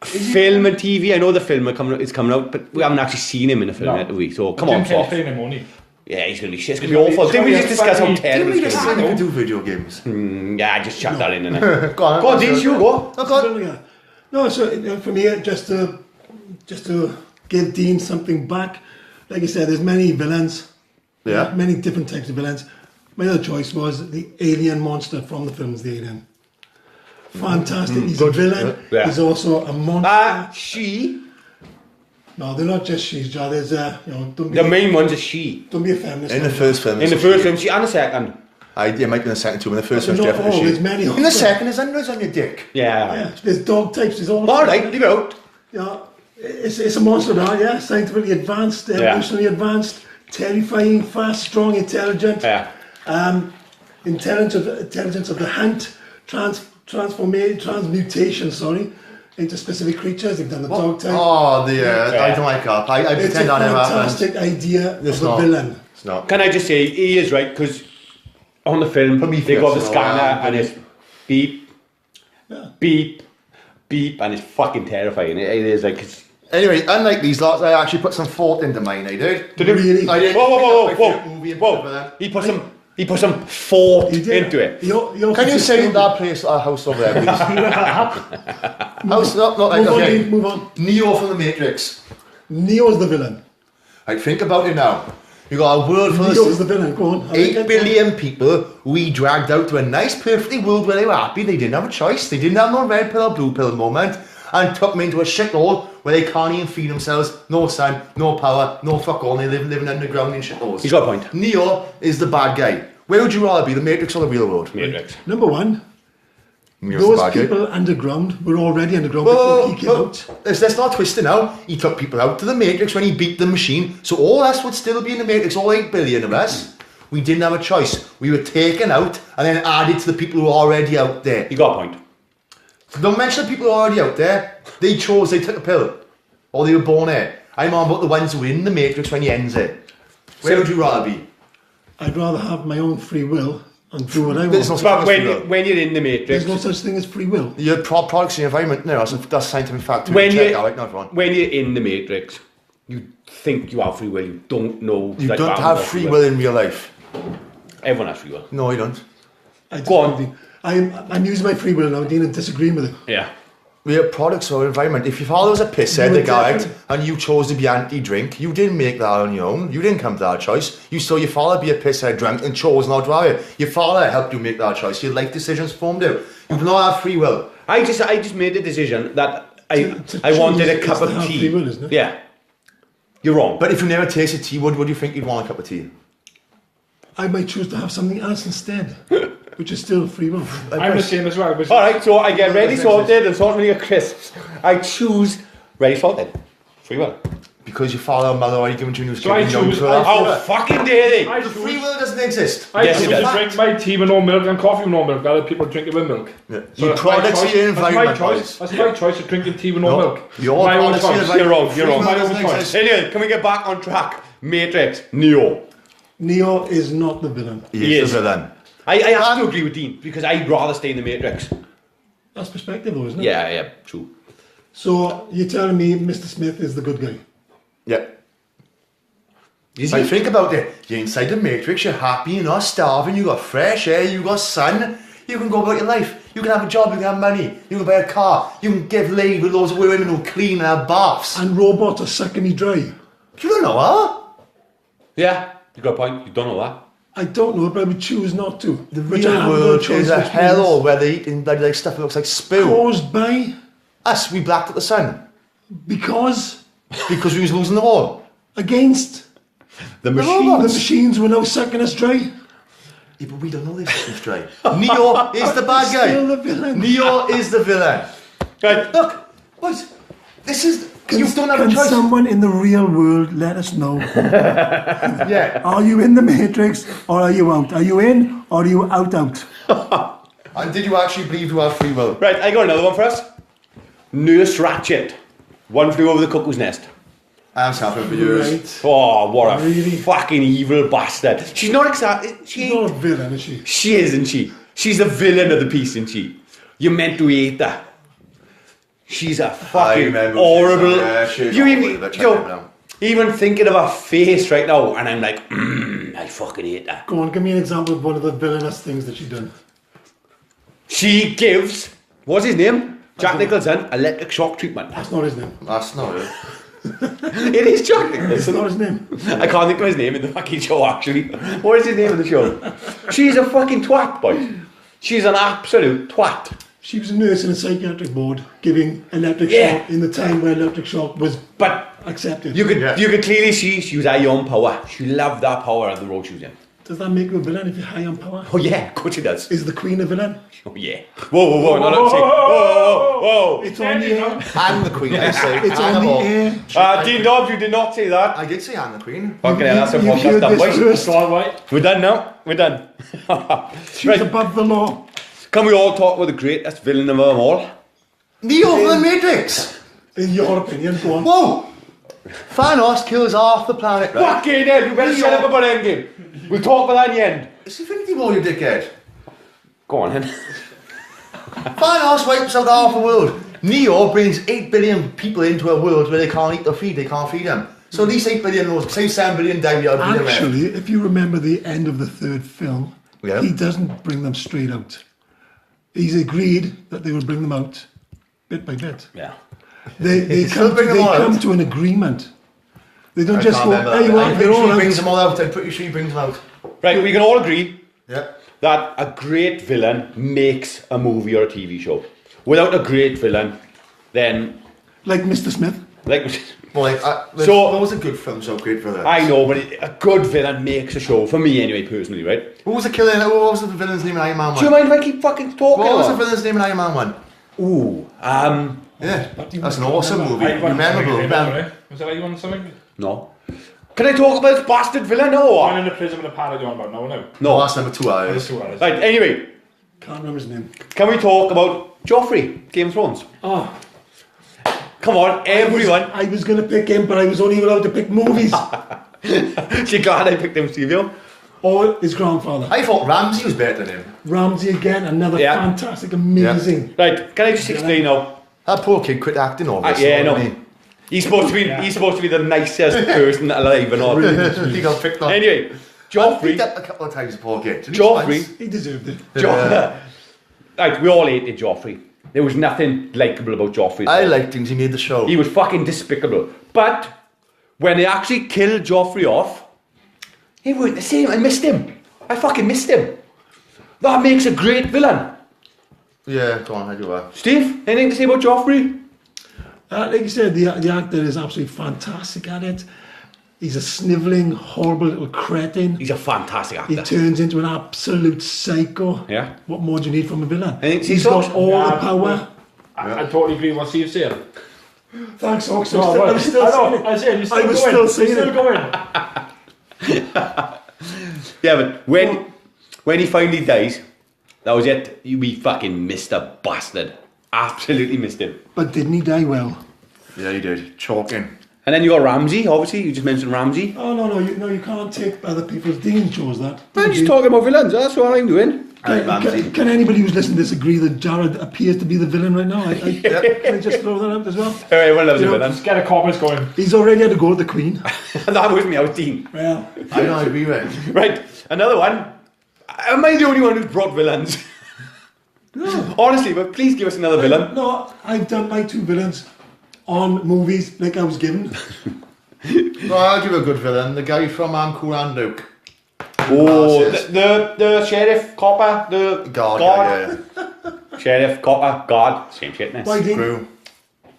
film and TV? I know the film is coming out, but we haven't actually seen him in the film No. yet, have we? So come Jim on, Kelly's Fox. playing him, won't he? Yeah, he's gonna be shit. It's He's gonna be gonna be- awful. Didn't we just it's discuss gonna how be- terrible Didn't we it's just gonna say be? we could do video games? Yeah, I just chucked that in, innit? Go on. Go on, Dean, you go. Oh, go on. No, so for me, just to give Dean something back, like I said, there's many villains. Yeah. Many different types of villains. My other choice was the alien monster from the films The Alien. Fantastic. He's a villain. Yeah. He's also a monster. She. No, they're not just she's. There's don't be The main one's a she. don't be a feminist. In the first film. In the first film, she and the second. It might be in the second too. In the first There's one's not definitely always she. many. In the second, is Andrew's on your dick. Yeah. Yeah, there's dog types. There's all. All right, leave it out. Yeah, it's a monster now. Yeah, scientifically advanced, evolutionarily advanced, terrifying, fast, strong, intelligent. Yeah. Intelligence of the hunt, transmutation. Sorry, into specific creatures. They've done the dog type. Oh, I don't like that. I it's a pretend that never happened. fantastic idea It's of a not. villain. It's not. Can I just say, he is right, because on the film, they got the Prometheus, scanner and it's beep, Yeah. beep, beep, and it's fucking terrifying. It is like, it's... Anyway, unlike these lots, I actually put some thought into mine. I did. Did it Really? I did. Whoa, My favourite movie and stuff like that. He put some thought He did. into it. He also Can you just say killed that place, our house over there, please? House, not like Move on, okay. Dean, move on. Neo from the Matrix. Neo's the villain. Like, think about it now. You got a world full Neo's of the villain. Go on. 8 billion people we dragged out to a nice, perfectly world where they were happy. They didn't have a choice. They didn't have no red pill or blue pill moment. and took them into a shithole where they can't even feed themselves. No sun, no power, no fuck all. And they living underground in shitholes. He's got a point. Neo is the bad guy. Where would you rather be, the Matrix or the real world? Matrix. Number one, Neo's the those bad guy. people underground were already underground before he came out. Let's not twist it now. He took people out to the Matrix when he beat the machine, so all us would still be in the Matrix, all 8 billion of us. We didn't have a choice. We were taken out and then added to the people who were already out there. You got a point. So don't mention the people who are already out there. They took a pill. Or they were born there. I'm on about the ones who were in the Matrix when he ends it. Where would you rather be? I'd rather have my own free will and do what I There's want. no But when you're in the Matrix, There's no such thing as free will. Your products in the environment, no, that's scientific fact. when Check you that out, not wrong. when you're in the Matrix, you think you have free will. You don't know. You that don't haven't have got free will in real life. Everyone has free will. No, you don't. Go on. I'm using my free will now, Dean, and disagreeing with it. Yeah. We are products of our environment. If your father was a pisshead, You the were guy, definitely- and you chose to be anti-drink, you didn't make that on your own. You didn't come to that choice. You saw your father be a pisshead drunk and chose not to have it. Your father helped you make that choice. Your life decisions formed you. You do not have free will. I just made a decision that I To wanted a choose cup is to of have tea. free will, isn't it? Yeah. You're wrong. But if you never tasted tea, what do you think you'd want a cup of tea? I might choose to have something else instead, which is still free will. I'm the same as well. But All right, so I get ready sorted and sorting your crisps. I choose ready sorted. Free will. Because your father and mother already given you news. So I choose- I- How fucking dare they? I The choose, free will doesn't exist. I Yes, choose it to does. drink my tea with no milk and coffee with no milk. Other people drink it with milk. Yeah. So Your that's my products choice. of your That's my environment. choice. That's my choice of drinking tea with no No. milk. Your My own products of your choice. environment. You're wrong, you're Free wrong. will My own doesn't choice. exist. Anyway, can we get back on track? Matrix, Neo. Neo is not the villain. He is the villain. I have to agree with Dean because I'd rather stay in the Matrix. That's perspective, though, isn't it? Yeah, true. So you're telling me Mr. Smith is the good guy? Yeah. Is Like, he? think about it. You're inside the Matrix, you're happy, you're not starving, you got fresh air, you got sun, you can go about your life. You can have a job, you can have money, you can buy a car, you can give laid with loads of women who clean and have baths. And robots are sucking me dry. You don't know, huh? Yeah, you got a point. You don't know that. I don't know, but I would choose not to. The Which I real have no world choice, is a which hellhole means where they eat bloody like stuff that looks like spew. Caused by, Us, we blacked out the sun because, because we was losing the war. against, The robots. the machines were now sucking us dry. Yeah, but we don't know this is dry. Neo is the bad guy. Still the villain. Neo is the villain. Right. Look, boys, this is... You don't have a Can choice. someone in the real world let us know? Yeah. Are you in the Matrix or are you out? Are you in or are you out? And did you actually believe you have free will? Right, I got another one for us. Nurse Ratchet. One flew over the cuckoo's nest. I'm suffering for years. Right. Oh, what a Really? fucking evil bastard. She's not exactly... She's not a villain, is she? She is, isn't she? She's the villain of the piece, isn't she? You're meant to hate her. She's a fucking remember horrible... she's- yeah, she's you horrible, even, but yo, check it out. even thinking of her face right now, and I'm like, I fucking hate her. Go on, give me an example of one of the villainous things that she's done. She gives, what's his name? Jack Nicholson, electric shock treatment. That's not his name. That's not it. It is Jack It's Nicholson. not his name. I can't think of his name in the fucking show, actually. What is his name in the show? She's a fucking twat, boys. She's an absolute twat. She was a nurse in a psychiatric ward giving electric Yeah. shock in the time where electric shock was But accepted. you could Yeah. you could clearly see she was high on power. She loved that power of the role she was in. Does that make you a villain if you're high on power? Oh yeah, of course she does. Is the Queen a villain? Oh yeah. Whoa, not upset. Whoa. It's on the air. And the Queen, I say. It's on the air. Dean Dobbs, you did not say that. I did say and the Queen. Fucking hell, that's a You podcast heard done, this boys. first. It's all right. We're done now. We're done. She's Right. above the law. Can we all talk about the greatest villain of them all? Neo from the Matrix. In your opinion, go on. Whoa! Thanos kills half the planet, right? Fucking hell, you better shut up about Endgame. We'll talk about that in the end. It's Infinity War, you dickhead. Go on, then. Thanos wipes out half the world. Neo brings 8 billion people into a world where they can't eat or feed, they can't feed them. So at least 8 billion knows, say 7 billion die, we are billion left. Actually, if you remember the end of the third film, Yeah. he doesn't bring them straight out. He's agreed that they will bring them out bit by bit. Yeah. They still come, bring them all out? to an agreement. They don't I just can't go, remember hey, that. well, I'm they're pretty all sure he out. brings them all out. I'm pretty sure he brings them out. Right, we can all agree Yeah. that a great villain makes a movie or a TV show. Without a great villain, then Like Mr. Smith. like. So what was a good film so great for that? I know, but a good villain makes a show for me anyway, personally, right? Who was the killer? What was the villain's name in Iron Man 1? Do you mind if I keep fucking talking? What was or- the villain's name in Iron Man 1? Ooh, Yeah, that's an awesome movie. Memorable. Was it like you want something? no. Can I talk about this bastard villain or One what? in the prison with a parody on about no. No, that's number 2 hours. That's 2 hours. Right, anyway, Can't remember his name. can we talk about Joffrey, Game of Thrones? Oh, Come on, everyone. I was going to pick him, but I was only allowed to pick movies. You're glad I picked him, Stevie? Or his grandfather. I thought Ramsey was better than him. Ramsey again, another Yeah. fantastic, amazing. Right, can I just explain now? That poor kid quit acting over this. Yeah, didn't no. He's supposed to be the nicest person alive and all. He got picked on. Anyway, He Joffrey. up a couple of times, the poor kid. Didn't he? Joffrey. He deserved it. Right, we all hated Joffrey. There was nothing likeable about Joffrey. I liked things he made the show. He was fucking despicable. But when they actually killed Joffrey off, he weren't the same. I missed him. I fucking missed him. That makes a great villain. Yeah, go on, I do that. Steve, anything to say about Joffrey? Like you said, the actor is absolutely fantastic at it. He's a snivelling, horrible little cretin. He's a fantastic He actor. turns into an absolute psycho. Yeah. What more do you need from a villain? Anything He's to got say, all Yeah, the power. I totally agree with what Steve said. Thanks, Ox. No, I was still saying it. I said, you're still I was going. still saying You're still it. going. Yeah, but when he finally dies, that was it. We fucking missed a bastard. Absolutely missed him. But didn't he die well? Yeah, he did. Choking. And then you got Ramsey, obviously. You just mentioned Ramsey. Oh, no, you can't take other people's. Dean chose that. I'm just talking about villains. That's all I'm doing. Can anybody who's listening disagree that Jared appears to be the villain right now? Can I just throw that out as well? Everyone loves a You know, villain. Let's get a chorus going. He's already had to go to the Queen. That was me. I was Dean. Well, I don't agree with it. Right, another one. Am I the only one who's brought villains? no. Honestly, but please give us another villain. No, I've done my 2 villains on movies like I was given. No, I'll give a good villain. The guy from Cool and Luke. Oh, That's it. the sheriff, copper, the God, guard. yeah. Sheriff, copper, guard. Same shit, Why, innit? Dean? Screw.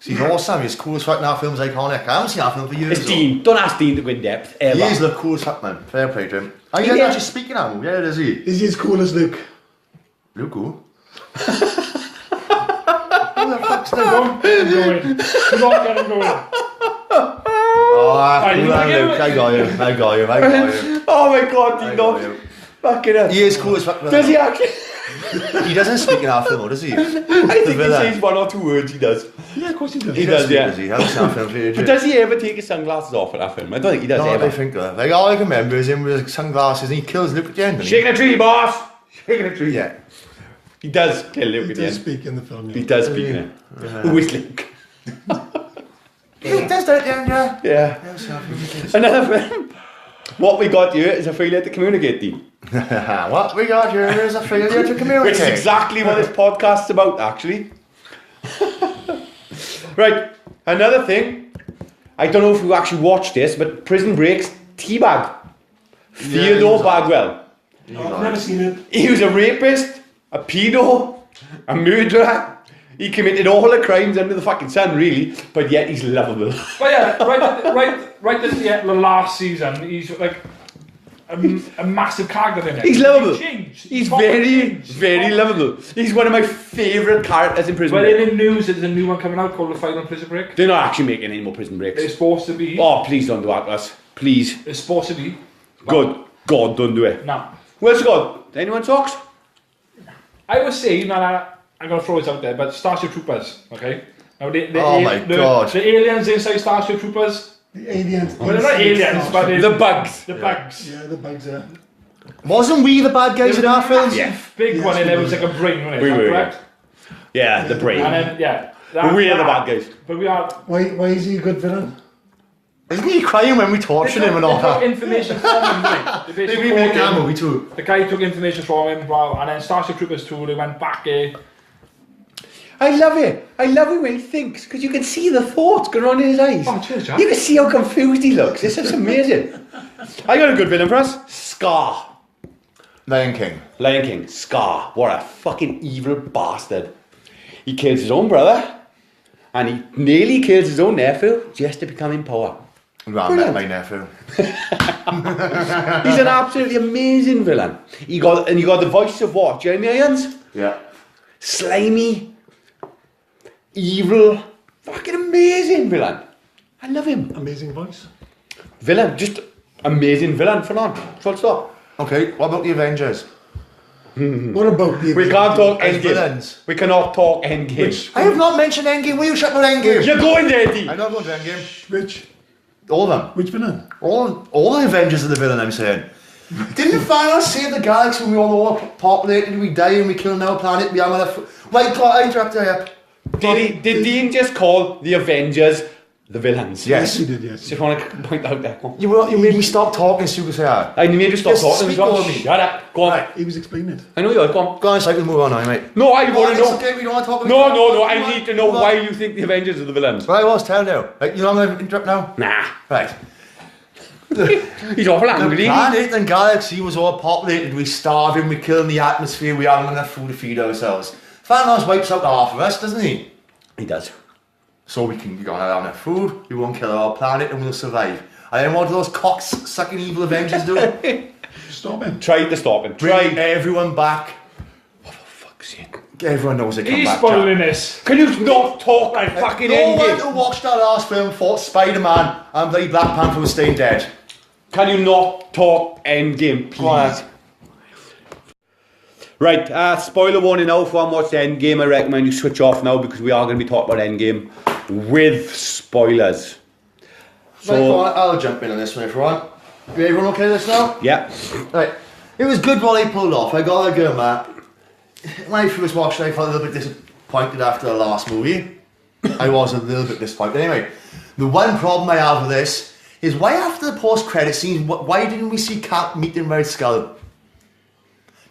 He's awesome. He's cool as fuck now. Film's iconic. I haven't seen that film for years. It's Dean. Don't ask Dean to go in depth, ever. He is the coolest fuck, man. Fair play to him. Are you Yeah. actually speaking now? Yeah, is he? Is he as cool as Luke? Luke who? Who the fuck's the going? Get him going. Do not get him going. Oh, you Cool wanna and give Luke. him- I got you. I got you. I got you. Oh my god, I Dean, got no. you. Fucking hell. He is cool as fuck. Does he actually? He doesn't speak in our film, does he? I think he villain. says 1 or 2 words, he does. Yeah, of course he does. He does, yeah. Does he? I haven't seen that film for ages. But does he ever take his sunglasses off at that film? I don't think he does No, ever. I think that. Like, all I can remember is him with his sunglasses and he kills Luke at the end. doesn't he? Shaking a tree, boss! Shaking a tree. Yeah. He does kill Luke He at the does end. speak in the film. He Yeah. does speak in it. Who is Luke? Luke does that at the end, yeah. Yeah. Another film. What we got here is a failure to communicate, Dean. What we got here is a failure to communicate. Which is exactly what this podcast's about, actually. Right, another thing. I don't know if you actually watched this, but Prison Break's Teabag. Theodore Bagwell. I've never seen it. He was a rapist, a pedo, a murderer. He committed all the crimes under the fucking sun, really, but yet he's lovable. But yeah, right at the last season, he's like a massive character in it. He's lovable. Changed. He's Proper very, changed. very Proper- lovable. He's one of my favourite characters in Prison Well, Break. in the news, there's a new one coming out called The Final Prison Break. They're not actually making any more Prison Breaks. It's supposed to be. Oh, please don't do that to us. Please. It's supposed to be. Good God, don't do it. No. Where's God? Anyone talks? I would say, I'm going to throw this out there, but Starship Troopers, okay? Now, Oh my God. The aliens inside Starship Troopers, The aliens. well, they're not aliens, but The bugs. the bugs. Yeah, the bugs are. Wasn't we the bad guys in our film? Yeah. Big Yes, one in we there was were. like a brain, wasn't it? We Is that were, correct? Yeah, the brain. And then, yeah. But we are the bad guys. But we are. Why is he a good villain? Isn't he crying when we torture him and all They took that? information from him, right? They They basically remake called that him. movie too. The guy took information from him, blah, and then Starship Troopers 2, they went back there. I love it. I love it when he thinks, because you can see the thoughts going on in his eyes. Oh, cheers, Jack. You can see how confused he looks. It's just amazing. I got a good villain for us. Scar. Lion King. Lion King. Scar. What a fucking evil bastard. He kills his own brother. and he nearly kills his own nephew just to become in power. Well, I met my nephew. He's an absolutely amazing villain. You got the voice of what? Jeremy Irons? Yeah. Slimy, evil, fucking amazing villain. I love him. Amazing voice. Villain, just amazing villain for now. Full stop. Okay, what about the Avengers? What about the... We can't talk As Endgame. villains. We cannot talk Endgame. I have not mentioned Endgame. Will you shut about Endgame? You're going there, D. I'm not going to Endgame. Which All of them. villain? All the Avengers are the villain, I'm saying. Didn't Thanos save the galaxy when we all populated, we die and we kill another planet, we have another... Right, I interrupted you. Did Dean just call the Avengers the villains? Yes. He did, yes. Just want to point out that. You made me stop talking, Super Saiyan. I made you stop Just talking. speak Go on. over me. Shut up. Go on. Right. He was explaining it. I know you are. Go on. Go on, so I can move on now, mate. No, I want to It's know. okay, we don't want to talk about No. I need to know why you think the Avengers are the villains. Right, I was telling you. Right, you know I'm going to interrupt now? Nah. Right. He's awful The angry. planet and galaxy was all populated, we starving, we killing the atmosphere, we haven't enough food to feed ourselves. Thanos wipes out half of us, doesn't he? He does. So we can have enough food, we won't kill our planet and we'll survive. And then what do those cock-sucking evil Avengers do? Stop him. Tried to stop him. Bring Tried. everyone back. Fuck's sake. Everyone knows they come He's back. spoiling Jack. this. Can you not talk like fucking No one Endgame? who watched that last film thought Spider-Man and bloody Black Panther was staying dead. Can you not talk Endgame, please? Quiet. Right, spoiler warning now. If one watched Endgame, I recommend you switch off now because we are going to be talking about Endgame with spoilers. Right, go on, I'll jump in on this one if you want. Everyone okay with this now? Yeah. Right. It was good what they pulled off. I gotta go, Matt. When I first watched it, I felt a little bit disappointed after the last movie. I was a little bit disappointed. Anyway, the one problem I have with this is why after the post-credit scenes, why didn't we see Cap meeting Red Skull?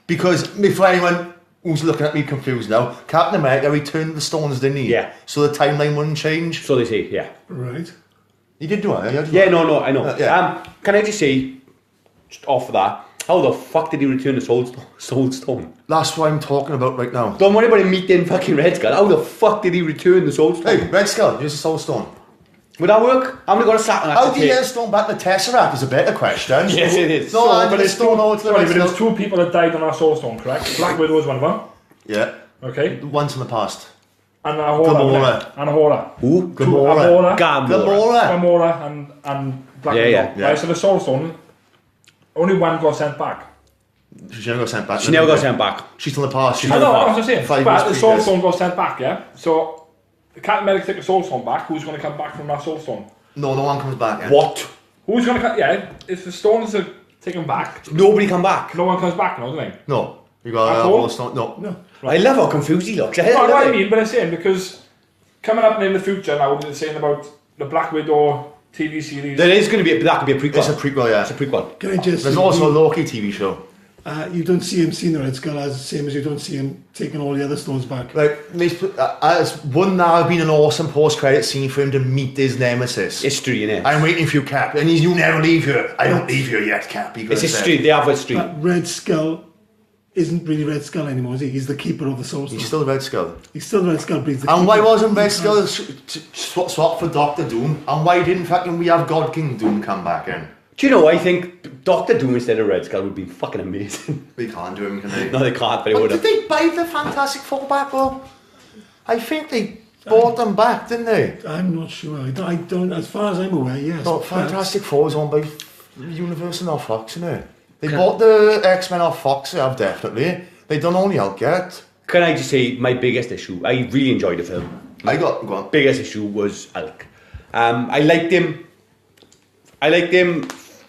Because, for anyone who's looking at me confused now, Captain America returned the stones, didn't he? Yeah. So the timeline wouldn't change. So they say, yeah. Right. He did do it. Yeah, no, I know. Yeah. Can I just say, just off of that, how the fuck did he return the soul stone? That's what I'm talking about right now. Don't worry about him meeting fucking Red Skull. How the fuck did he return the soul stone? Hey, Red Skull, here's a soul stone. Would that work? I'm gonna go to Saturn. How do you get a stone back to the Tesseract is a better question. Yes, it is. No, I but did a it's stone over to the Sorry, Red but there's Skull. two people that died on our Soul Stone, correct? Black Widow was one of them. Yeah, Okay. once in the past. And Ahura. Gamora. And Ahura. Who? Gamora. Gamora. Gamora. And Black Yeah, Widow. yeah. Right, so the Soul Stone, only one got sent back. She never got sent back. She never got sent back. She's in the past. She's I in know, the I past. was just saying. 5 But years the Soul previous. Stone got sent back, yeah? So, the Captain America take the Soul Stone back, who's going to come back from that Soul Stone? No one comes back. Yeah. What? Who's going to come? Yeah, if the stones are taken back, Nobody come back. no one comes back, no, do they? No. You got At all all? the stone. No. I love how confused he looks. I No, love what I it. mean, but I'm saying because coming up in the future now, they're saying about the Black Widow TV series. There is going to be that could be a prequel. It's a prequel, yeah. It's a prequel. Can I just... There's also a Loki TV show. You don't see him seeing the Red Skull as the same as you don't see him taking all the other stones back. Like, wouldn't that have been an awesome post-credit scene for him to meet his nemesis? History, innit? I'm waiting for you, Cap. And you never leave here. I don't leave here yet, Cap. It's history. They have history. But Red Skull isn't really Red Skull anymore, is he? He's the keeper of the Soul Stone. He's still the Red Skull. He's still Red Skull, but he's the And keeper. why wasn't Red Skull swapped for Doctor Doom? And why didn't fucking we have God King Doom come back in? Do you know, I think Doctor Doom instead of Red Skull would be fucking amazing. They can't do him, can they? No, they can't, but it But would did have. they buy the Fantastic Four back, though? I think they bought them back, didn't they? I'm not sure. I don't, as far as I'm aware, yes. No, but Fantastic Four is owned by Universal, not Fox, isn't it? They bought the X-Men off Fox, they have definitely. They don't only Hulk yet. Can I just say, my biggest issue, I really enjoyed the film. Go on. Biggest issue was Hulk. I liked him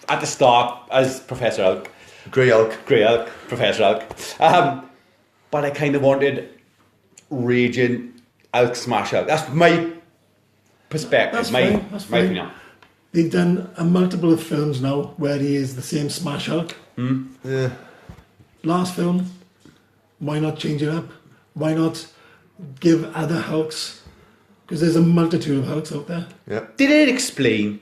at the start as Professor Hulk. Grey Hulk. Grey Hulk, Professor Hulk. But I kind of wanted raging Hulk smash Hulk. That's my perspective, That's my fine, that's my fine. opinion. They've done a multiple of films now where he is the same Smash Hulk. Yeah. Last film, why not change it up? Why not give other Hulks? Because there's a multitude of Hulks out there. Yeah. Did it explain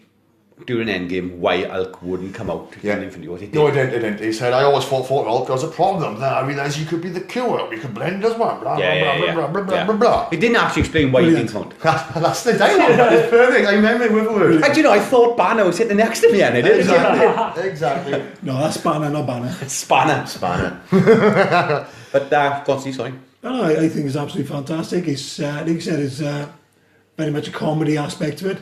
during Endgame why Hulk wouldn't come out in Infinity War. No, it didn't. He said, I always thought Hulk was a problem. Then I realised you could be the cure. We could blend as one. Blah, blah, blah, blah, blah. He didn't actually explain why he didn't come out. That's the dialogue. It's perfect. I remember it with a word. And I thought Banner was sitting next to me and it is. Exactly. No, that's Banner, not Banner. Spanner. But, go on, Steve, sorry. No, I think it's absolutely fantastic. It's, like you said, it's very much a comedy aspect to it.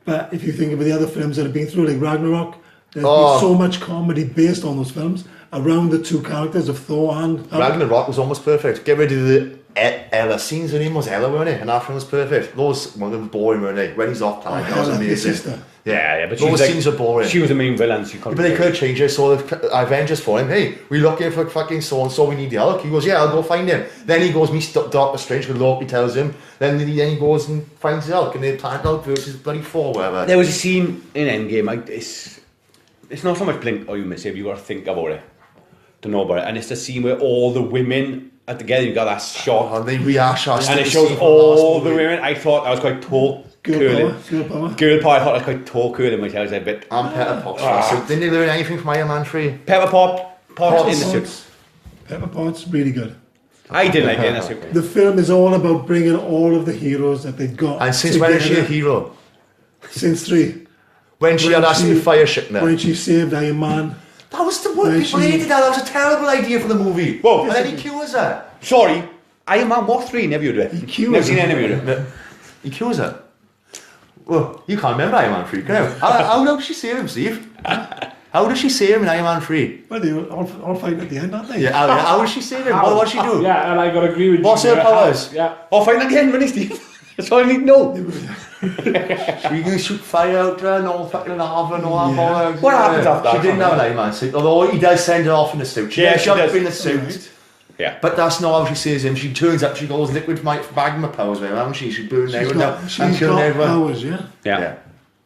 But if you think of the other films that have been through, like Ragnarok, there's been so much comedy based on those films around the two characters of Thor and Ragnarok was almost perfect. Get rid of the Ella scenes. Her name was Ella, weren't it? And that film was perfect. Those one boring, weren't they? When he's off planet, that was amazing. Sister. Yeah, but those scenes are boring. She was the main villain. But they could have changed it. So the Avengers for him. Hey, we're looking for fucking so and so. We need the Hulk. He goes, yeah, I'll go find him. Then he goes, meets Doctor Strange. Because Loki tells him. Then he goes and finds the Hulk, and they plant Hulk versus bloody Thor, whatever. There was a scene in Endgame. It's not so much blink or you miss it. You got to think about it to know about it. And it's the scene where all the women are together. You got that shot, and they rehash us, and it shows all the women. I thought that was quite tall. Girl I power. thought that was quite tall curling myself a bit. And Pepper Potts. So didn't they learn anything from Iron Man 3? Pepper Potts in the suit. Pepper Potts, really good. I did like it in the suit. The film is all about bringing all of the heroes that they've got. And since when is she a hero? Since 3. When she had that fire ship there. When she saved Iron Man. That was the one people hated that. That was a terrible idea for the movie. Whoa. And then he cures her. Sorry, Iron Man what 3? Never heard of it. Never seen any of it. He cures her. Well, you can't remember Iron Man 3, can you? How does she save him, Steve? How does she save him in Iron Man 3? Well, they were all fighting at the end, aren't they? Yeah, how does she save him? What does she do? Yeah, and I got to agree with you. What's her powers? Yeah. Oh, fine again, really, Steve. That's all I need to know. She can shoot fire out there and all fucking lava and all that. What happens after that? She didn't have an Iron Man suit, although he does send her off in the suit. She does jump in the suit. Right. Yeah. But that's not how she saves him. She turns up, she goes liquid magma powers with him, hasn't she? She burns everyone down and She's kills got everyone. powers, yeah. Yeah.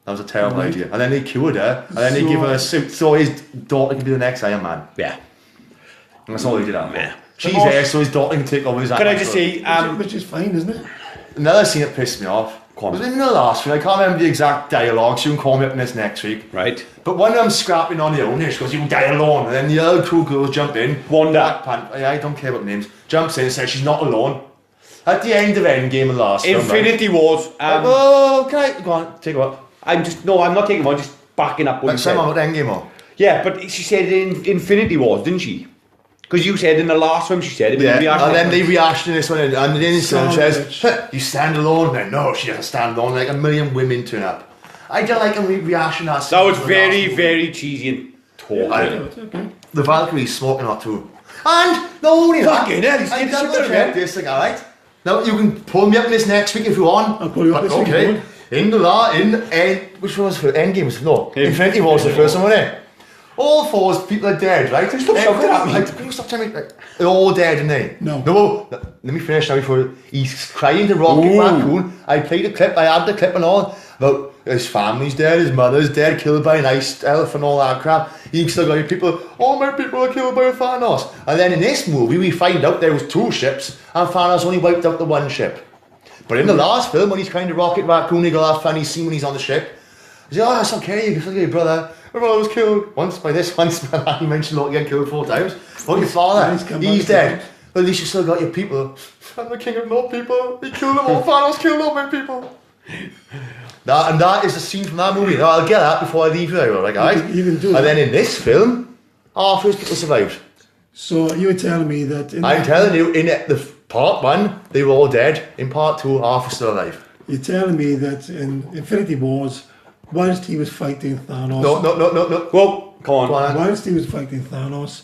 That was a terrible idea. And then they cured her, and then they give her a suit so his daughter can be the next Iron Man. Yeah. And that's all they did that Yeah. for. She's there so his daughter can take over his Iron Can I Man just suit. say, Which is fine, isn't it? Another scene that pissed me off was in the last film. I can't remember the exact dialogue, so you can call me up in this next week. right? But one of them scrapping on the owner, she goes, you die alone. And then the other two girls jump in. Wanda. I don't care about names. Jumps in and says she's not alone. At the end of Endgame and last film, Infinity Wars. oh, can I go on? Take what? I'm not taking one. Just backing up what Like you said. someone about Endgame or? Yeah, but she said it in Infinity Wars, didn't she? Because you said in the last one she said it. Yeah, and then they react in this one, and then this one says, Sandwich. you stand alone. And no, she doesn't stand alone. Like a million women turn up. I don't like a reaction to that. That was very, very cheesy and tall. Okay. The Valkyrie's smoking hot too. And not only that, Fucking hell, he's I getting double shit check out. this thing, alright? Now you can pull me up in this next week if you want. I'll pull you up this week, Okay. Lord. Which one was for Endgame? No, Infinity War was the first one, wasn't it? All four people are dead, right? Stop shouting at me. Stop telling me. They're all dead, aren't they? No. Let me finish now before he's crying to Rocket Raccoon. I played the clip, I had the clip and all about his family's dead, his mother's dead, killed by an ice elf and all that crap. You still got your people, all my people are killed by Thanos. And then in this movie we find out there was 2 ships and Thanos only wiped out the 1 ship. But in the last film when he's kind of Rocket Raccoon, he got that funny scene when he's on the ship. He's like, oh, that's okay, you can forget your brother. My brother was killed once by this, once by that. He mentioned Loki getting killed 4 times. But your father, he's dead. But at least you still got your people. I'm the king of no people. He killed them all. Thanos killed all my people. That is the scene from that movie. Now, I'll get that before I leave here. Like, You can do and that. then in this film, Arthur's people survived. So you were telling me that... I'm telling you, in the part 1, they were all dead. In part 2, Arthur's still alive. You're telling me that in Infinity Wars, whilst he was fighting Thanos... No. Well, come on. Whilst he was fighting Thanos,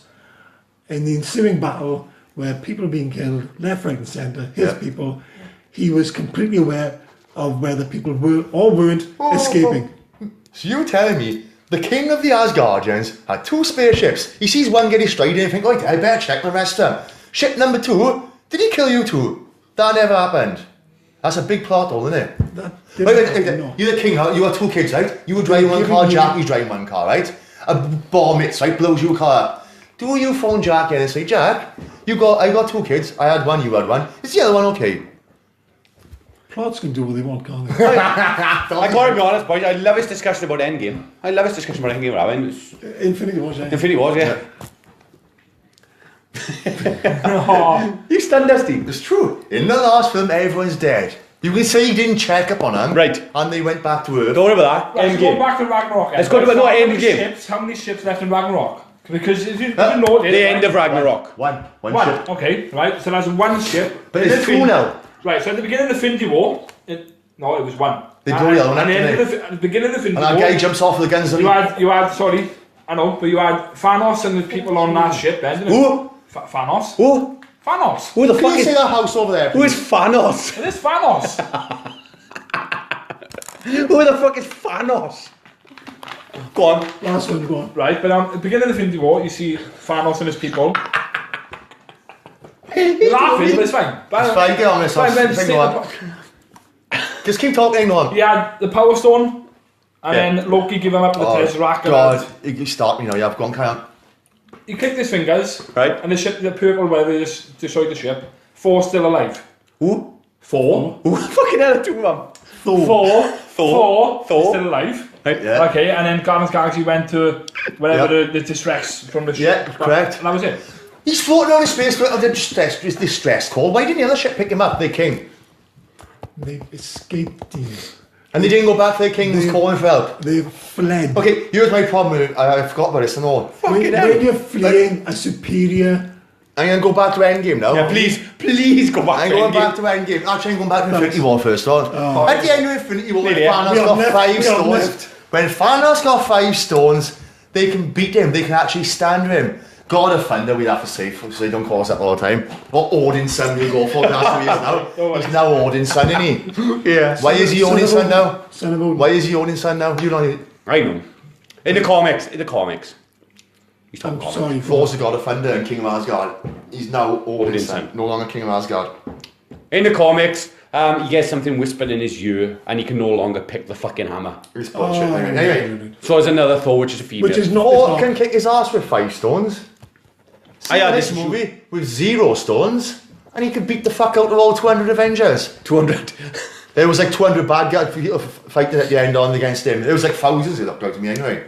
in the ensuing battle where people are being killed, left, right and centre, his people, he was completely aware of where the people were or weren't escaping. So you're telling me the king of the Asgardians had 2 spaceships. He sees one get destroyed and he thinks, I better check the rest of them. Ship number 2, did he kill you 2? That never happened. That's a big plot hole, isn't it? No. You're the king, you got 2 kids, right? You were driving one car, Jack, he's driving one car, right? A bomb hits, right, blows your car up. Do you phone Jack in and say, Jack, I got 2 kids, I had one, you had one. Is the other one okay? Plots can do what they want, can't they? I gotta be honest, boys, I love this discussion about Endgame. I love this discussion about Endgame we're having. Infinity War, yeah. Infinity Wars, yeah. You stunned us, Steve. It's true. In the last film, everyone's dead. You can say you didn't check up on them. Right. And they went back to Earth. Don't worry about that. Let's go Endgame. back to Ragnarok. Let's go to Endgame. How many ships left in Ragnarok? Because if you know this, The end of Ragnarok. One one. ship. Okay, right. So that's one ship. But it's two now. Right. So at the beginning of the Infinity War, it was one. They do the other one, and then didn't they? at the beginning of the And Infinity that War, guy jumps off with the guns and you had sorry, I know, but you had Thanos and the people on that ship then, didn't you? Who? Thanos. Who? Thanos. Who the Can fuck you is... say that house over there? Who is please? Thanos? It is Thanos. Who the fuck is Thanos? Go on. Last one, go on. Right, but at the beginning of the Infinity War, you see Thanos and his people. You're laughing, but it's fine. It's fine, get on this. Go on. Just keep talking on. He had the Power Stone, and then Loki give him up the Tesseract. God, you start me now. You have gone, carry on. He clicked his fingers, Right. and the ship, the purple where they just destroyed the ship. Thor's still alive. Who? Thor. Who the fucking hell are two of them? Thor. Thor. Still alive. Right. Yeah. Okay, and then Guardians of the Galaxy went to wherever the distress from the ship. Yeah, correct. And that was it. He's floating on in space without the distress call. Why didn't the other ship pick him up? They came. They escaped him. And they didn't go back to their king's calling for help. They fled. Okay, here's my problem. I forgot about this and all. When you're fleeing a superior... I'm going to go back to Endgame now. Yeah, please go back I'm to going Endgame. back to Endgame. Actually, I'm going back to Infinity War first. At the end of Infinity War, when Really, Thanos we are got left- 5 we are stones. left. When Thanos got 5 stones, they can beat him. They can actually stand with him. God of Thunder, we'd have to say, so they don't call us that all the time. Or Odin's son we go for, that's who he is now. He's now Odin's son, isn't he? Yeah. Why is he Odin's son now? Son of Odin. Why is he Odin's son now? You know, I know. In the comics. He's I'm talking comics. sorry. Thor's the God of Thunder and King of Asgard. He's now Odin's Odin's son, son. no longer King of Asgard. In the comics, he gets something whispered in his ear and he can no longer pick the fucking hammer. It's bullshit. Anyway, So there's another Thor, which is a female. Which is not... Thor can kick his ass with 5 stones. I had this this movie with 0 stones, and he could beat the fuck out of all 200 Avengers. 200. There was like 200 bad guys fighting at the end on against him. There was like thousands, it looked like to me anyway.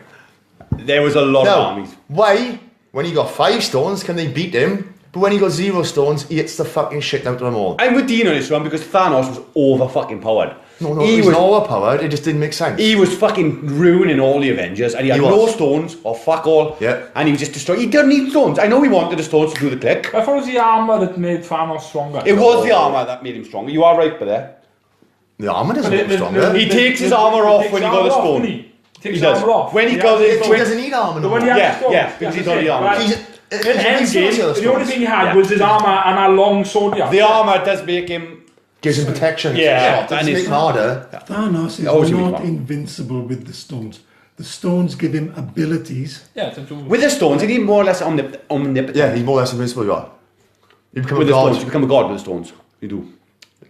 There was a lot of Now, armies. why, when he got 5 stones, can they beat him? But when he got 0 stones, he hits the fucking shit out of them all. I'm with Dean on this one because Thanos was over fucking powered. No, he was not overpowered, it just didn't make sense. He was fucking ruining all the Avengers and he had He no was. stones or fuck all. Yeah. And he was just destroyed. He didn't need stones. I know he wanted the stones to do the click. I thought it was the armour that made Thanos stronger. It was the armour that made him stronger. You are right, but there. The armour doesn't make him stronger. He takes his armour off when he got the stone. He takes He his does. armour off. When he Yeah, goes in- He doesn't need armour no But when he more. had Yeah, the stone, yeah, because he's got the armour. Right. He's- In he's Endgame, the only thing he had Yeah. was his armour and a long sword. The armour does make him... gives him protection. Yeah, It doesn't and make it's- him harder. Thanos is Always gonna be not wrong. invincible with the stones. The stones give him abilities. Yeah, to do. With the stones, he more or less omnipotent. Yeah, he's more or less invincible, you are. You become With a the stones, you god. become a god with the stones. You do.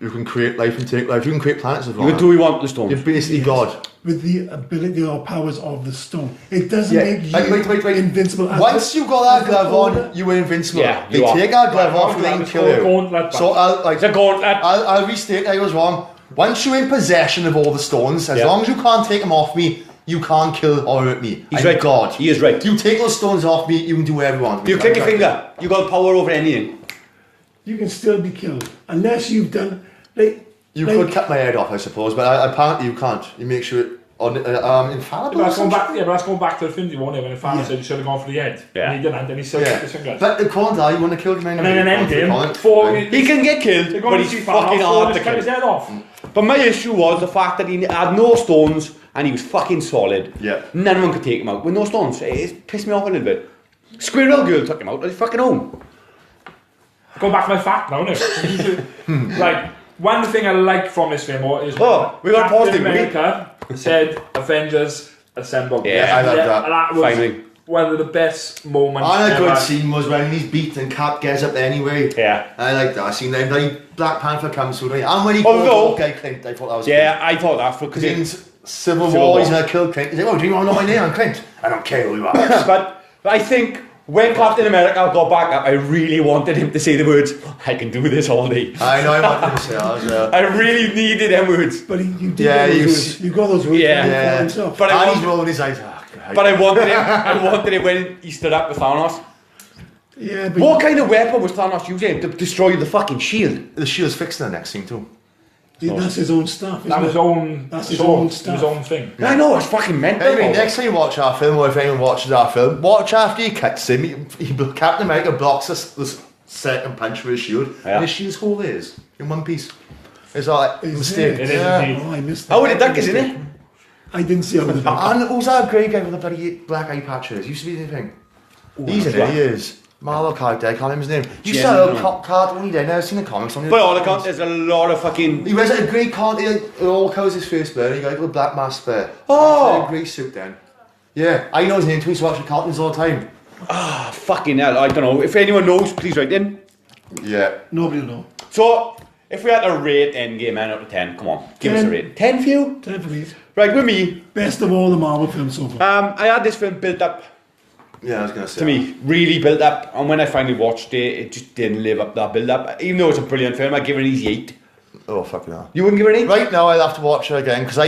You can create life and take life. You can create planets as well. You can do what you want with the You're stones. basically God. With the ability or powers of the stone. It doesn't Yeah. make you Wait. invincible. Once you got that glove on, you were invincible. Yeah, they you are. take our glove off and they Right, can it's kill called you. gauntlet, So It's a gauntlet. I'll restate I was wrong. Once you're in possession of all the stones, as Yeah. long as you can't take them off me, you can't kill or hurt me. He's I'm right. God. He is right. You take those stones off me, you can do whatever you want. You click your finger, you got power over anything. You can still be killed. Unless you've done... You could cut my head off, I suppose, but apparently you can't. You make sure it infallible. But that's going or back. something? Yeah, but that's going back to the Infinity War. When Thanos said he should have gone for the head, Yeah. and he didn't, and he still took his fingers. But the can't die. You want to kill him And then in Endgame, He can get killed, they're but going he's to see fucking Thanos, hard to just cut his kill. head off. But my issue was the fact that he had no stones and he was fucking solid. Yeah. None of them could take him out with no stones. It pissed me off a little bit. Squirrel Girl took him out. He's fucking home. Go back to my fact now, no. Right. One thing I like from this film is Oh, we got a positive, America said Avengers Assemble. Yeah, I love that. That was Finally. one of the best moments And a ever. good scene was when he's beat and Cap gets up anyway. Yeah. I like that scene. Then like Black Panther comes through, and when he Although- called Hawkeye Clint, I thought that was Yeah, I thought that because because in Civil Civil War War. he's gonna kill Clint. He's like, "Oh, do you want to know my name? I'm Clint. I don't care who you are." but I think When Captain America got back up, I really wanted him to say the words, I can do this all day. I know I wanted to say that as well. I really needed them words. But you did Yeah, get those you words. You got those words Yeah. for himself. But I And he's wanted, rolling his eyes. Oh, God. but I wanted it when he stood up with Thanos. Yeah, but What kind of weapon was Thanos using to destroy the fucking shield? The shield's fixed in the next scene too. that's his own stuff. That was isn't it? his own. That's his sword, own stuff. His own thing. I know, it's fucking mental. Anyway, next time you watch our film, or if anyone watches our film, watch after he kicks him. Captain America blocks this second punch with his shield, Yeah. and his shield's whole is in one piece. It's like a Is mistake. it? It is Yeah. indeed. Oh, I missed that. Oh, the duck is in it? I didn't see how the duck. And who's that grey guy with the bloody black eye patches? Used to be the thing. He's in it, he is. Marvel character, I can't remember his name. You Yeah, saw a no. card when he did, I've seen the comics on it. By all accounts, there's a lot of fucking... He wears like a grey card, it all covers his face there, and he got like a little black mask there. Oh! He's in a grey suit then. Yeah, I know his name too, he's watching cartoons all the time. Ah, fucking hell, I don't know. If anyone knows, please write in. Yeah. Nobody will know. So, if we had to rate Endgame 9 out of 10, come on, give us a 10. rate. 10 for you? 10 for me. Right, with me, Best of all the Marvel films so far. I had this film built up Yeah, I was going to say. to me, really built up, and when I finally watched it, it just didn't live up to that build up. Even though it's a brilliant film, I'd give it an easy 8. Oh, fucking hell. You wouldn't give it an 8? Right now, I'll have to watch it again because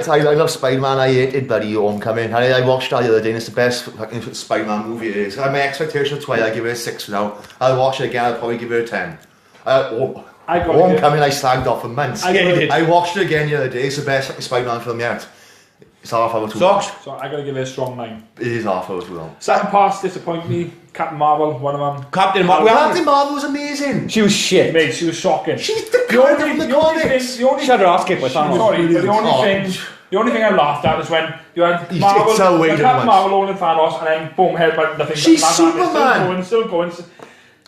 I love Spider-Man. I hated Buddy Homecoming. And I watched that the other day, and it's the best fucking Spider-Man movie it is. My expectation of 12, I give it a 6 now. I'll watch it again, I'll probably give it a 10. I got Homecoming, I slagged off for months. Yeah, you did. I watched it again the other day. It's the best fucking Spider-Man film yet. It's half hour too long. Socks? So I got to give it a strong 9. It is half hour too long. Second pass disappointed me. Captain Marvel, one of them. Captain Marvel. Captain Marvel was amazing. She was shit. Mate, she was shocking. She's the The character only, from the the only comics. thing, the only She had her ass kicked by Thanos. Sorry, but Oh. the only thing I laughed at is when you had It's Marvel, so weird Captain at once. Marvel holding Thanos, and then boom, headbutt nothing. She's Still Superman. going.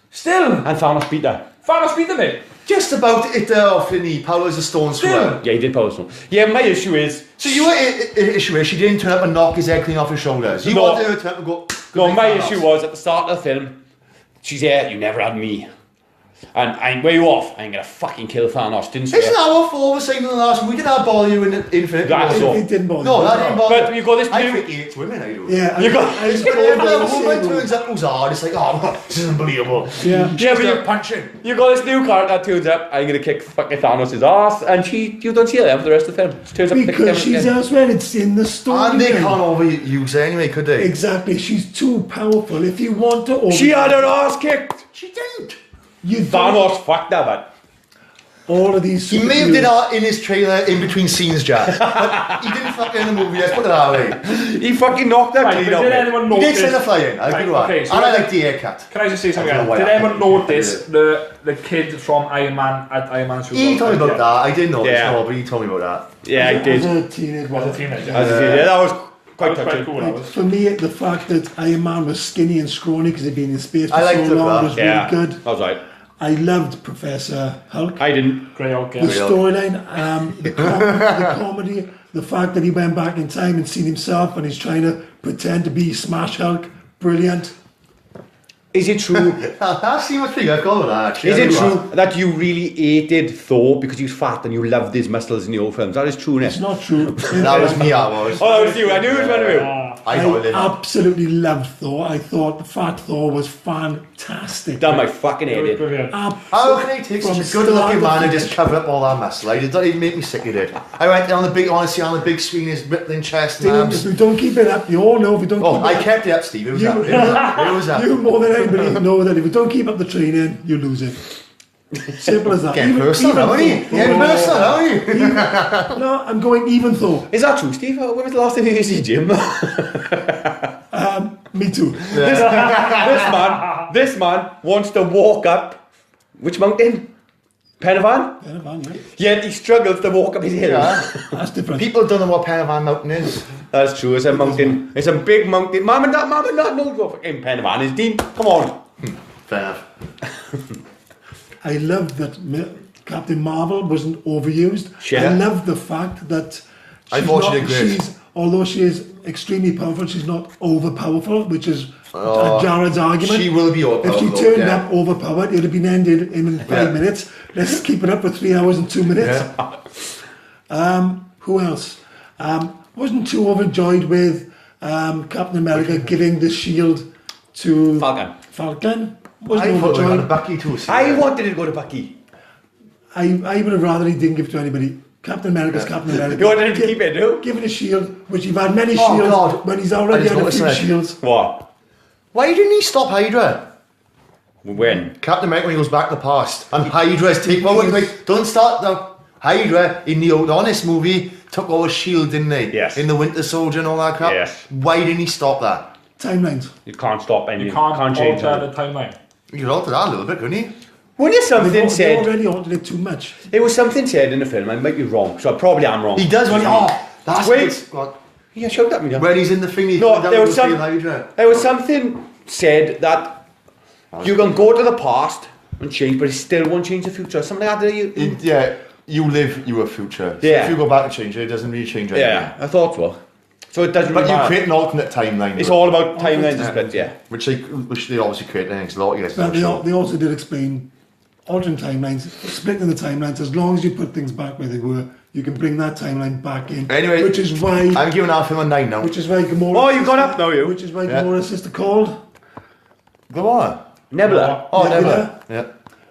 Still, And Thanos beat her. Thanos beat them, mate. Just about it off in the powers of Stone Swirl. Yeah, he did post one. Yeah, my issue is... So you were issue is she didn't turn up and knock his head clean off his shoulders. You No. wanted her to turn up and go. No, "Good my night, issue Thanos." was at the start of the film, she's here, you never had me. And where you off? I'm gonna fucking kill Thanos, didn't she? Isn't that what Thor was saying in the last one? We did that bother you in Infinite That's War? all. It didn't bother No, me. that didn't bother But you got this I new... think he hates women, I do. Yeah, You got- I was But all if about a the same woman rule. turns up who's hard, it's like, oh, this is unbelievable. Yeah. Yeah, but Start you, punching. you got this new character that turns up, I'm gonna kick fucking Thanos' ass, and you don't see her for the rest of the film. She turns up and kicks Because him she's again. elsewhere, it's in the story. And they then. can't overuse her anyway, could they? Exactly, she's too powerful. If you want to She had her ass kicked! She didn't. you Thanos fucked her, but... all of these He may have did superheroes- that in his trailer in between scenes, Jack. But he didn't fucking in the movie, let's put it that way. He fucking knocked her Right, clean but out, did mate. anyone He notice? did send a fly in, I'll Right, give you that. okay, so And I let- like the haircut. Can I just say something I don't else? know Did why anyone I- notice the kid from Iron Man at Iron Man Super? He told me about that. I didn't know Yeah. this, no, but he told me about that. Yeah, I As did. a teenage As boy. a teenager. Yeah, that was That quite was quite touching. cool. That was. For me, the fact that Iron Man was skinny and scrawny because he'd been in space for I liked so it, long that. was Yeah, really good. that was right. I loved Professor Hulk. I didn't. Grey Hulk, The yeah. storyline, the comedy, the fact that he went back in time and seen himself and he's trying to pretend to be Smash Hulk, brilliant. Is it true? That seems pretty good. I've got that actually. Is I it do true that you really hated Thor because he was fat and you loved his muscles in the old films? That is true, It's innit? not true. That was me, I was. Oh, that was you. I knew it was one of you. I know it. I absolutely loved Thor. I thought the Fat Thor was fantastic. Done my fucking It head was in. brilliant. How can he take From such a good-looking start man to and just finish. cover up all that muscle? Like, it doesn't even make me sick of it. I went on the big, honestly, on the big screen, his rippling chest and If arms. we don't keep it up, you all know if we don't Oh, keep I it up, kept it up, Steve. It was You- up. It was up. you more than anybody know that if we don't keep up the training, you lose it. Simple as that. Getting personal, even haven't you? Thor- Getting personal, haven't you? No, I'm going even Thor. Is that true, Steve? When was the last time you used the gym? Me too. This man wants to walk up. Which mountain? Penavan? Yeah, Yet he struggles to walk up his hill. that's different. People don't know what Penavan Mountain is. That's true. It's a mountain. It's a big mountain. Mum and Dad knows what fucking Penavan is. Dean, come on. Fair enough. I love that Captain Marvel wasn't overused. Sure. I love the fact that I thought she did great. although she is extremely powerful, she's not overpowerful, which is Jared's argument. She will be If overpowered. she turned yeah. up overpowered, it would have been ended in 5 Yeah. minutes. Let's keep it up for 3 hours and 2 minutes. Yeah. Who else? Wasn't too overjoyed with Captain America giving the shield to Falcon. Wasn't I thought we overjoyed. got Bucky too. I wanted to go to Bucky. I would have rather he didn't give to anybody. Captain America's Captain America. You wanted him to keep it, no? Give it a shield, which you've had many Oh, shields, God. when he's already I just had a few noticed that. shields. What? Why didn't he stop Hydra? When? Captain America when he goes back to the past. And Hydra's take over. Like, don't start now. Hydra in the Honest movie took all his shield, didn't they? Yes. In the Winter Soldier and all that crap. Yes. Why didn't he stop that? Timelines. You can't stop any. You can't change alter it. the timeline. You could alter that a little bit, couldn't he? Wasn't it something They said? already altered it too much. It was something said in the film. I might be wrong, so I probably am wrong. He does when he. Oh, that's Wait. good. Yeah, shout at me. Yeah. When he's in the thing, he No, there was Hydra. There was something said that you can go to the past and change, but it still won't change the future. Something like that. Yeah, you live your future. So Yeah. if you go back and change it, it doesn't really change anything. Yeah, I thought so. So it doesn't But really you matter. create an alternate timeline. It's all about timelines and split, yeah. Which they obviously create next lot. Yes, But they also did explain altering timelines, splitting the timelines. As long as you put things back where they were, you can bring that timeline back in. Anyway, which is why I'm giving our film a 9 now. Gamora. Oh, you got up now, you. Which is why Yeah. Gamora's sister called. The what? Nebula. Oh, Nebula. Nebula. Yeah.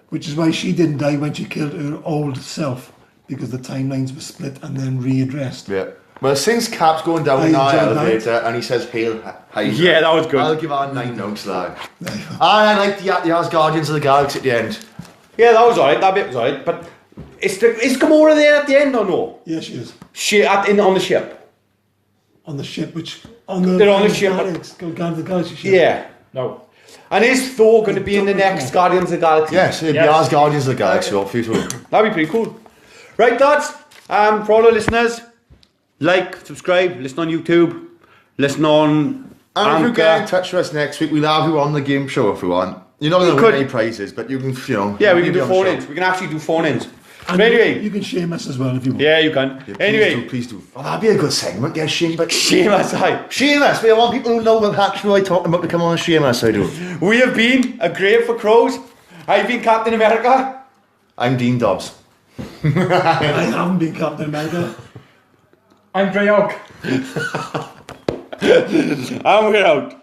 Which is why she didn't die when she killed her old self, because the timelines were split and then readdressed. Yeah. Well, since Cap's going down I in the enjoyed elevator and he says, "Hail Hydra." Yeah, that was good. I'll give our 9 notes that. And I like the Asgardians of the Galaxy at the end. Yeah, that was alright. That bit was alright. But is Gamora there at the end or no? Yeah, she is. On the ship. On the ship, on the They're on the ship. Guardians of the Galaxy ship. Yeah. No. And is Thor going to be in the next Guardians of the Galaxy? Yes, it'd Yes. be Asgardians of the Galaxy, obviously. That'd be pretty cool. Right, lads. For all our listeners, like, subscribe, listen on YouTube, listen on And if you get in Anchor. touch with us next week, we'll have you on the game show if we want. You're not going to could. win any prizes, but you can, Yeah, we you'll can be do on the phone-ins. show. We can actually do phone-ins. And But anyway, you can shame us as well if you want. yeah, you can. Yeah, Anyway, please do. Oh, that'd be a good segment. Yeah, shame, but shame aside. shame us. We want people who know what actually I'm talking about to come on and shame us. I do. We have been a Grave for Crows. I've been Captain America. I'm Dean Dobbs. I haven't been Captain America. I'm Grey Oak. And we're out.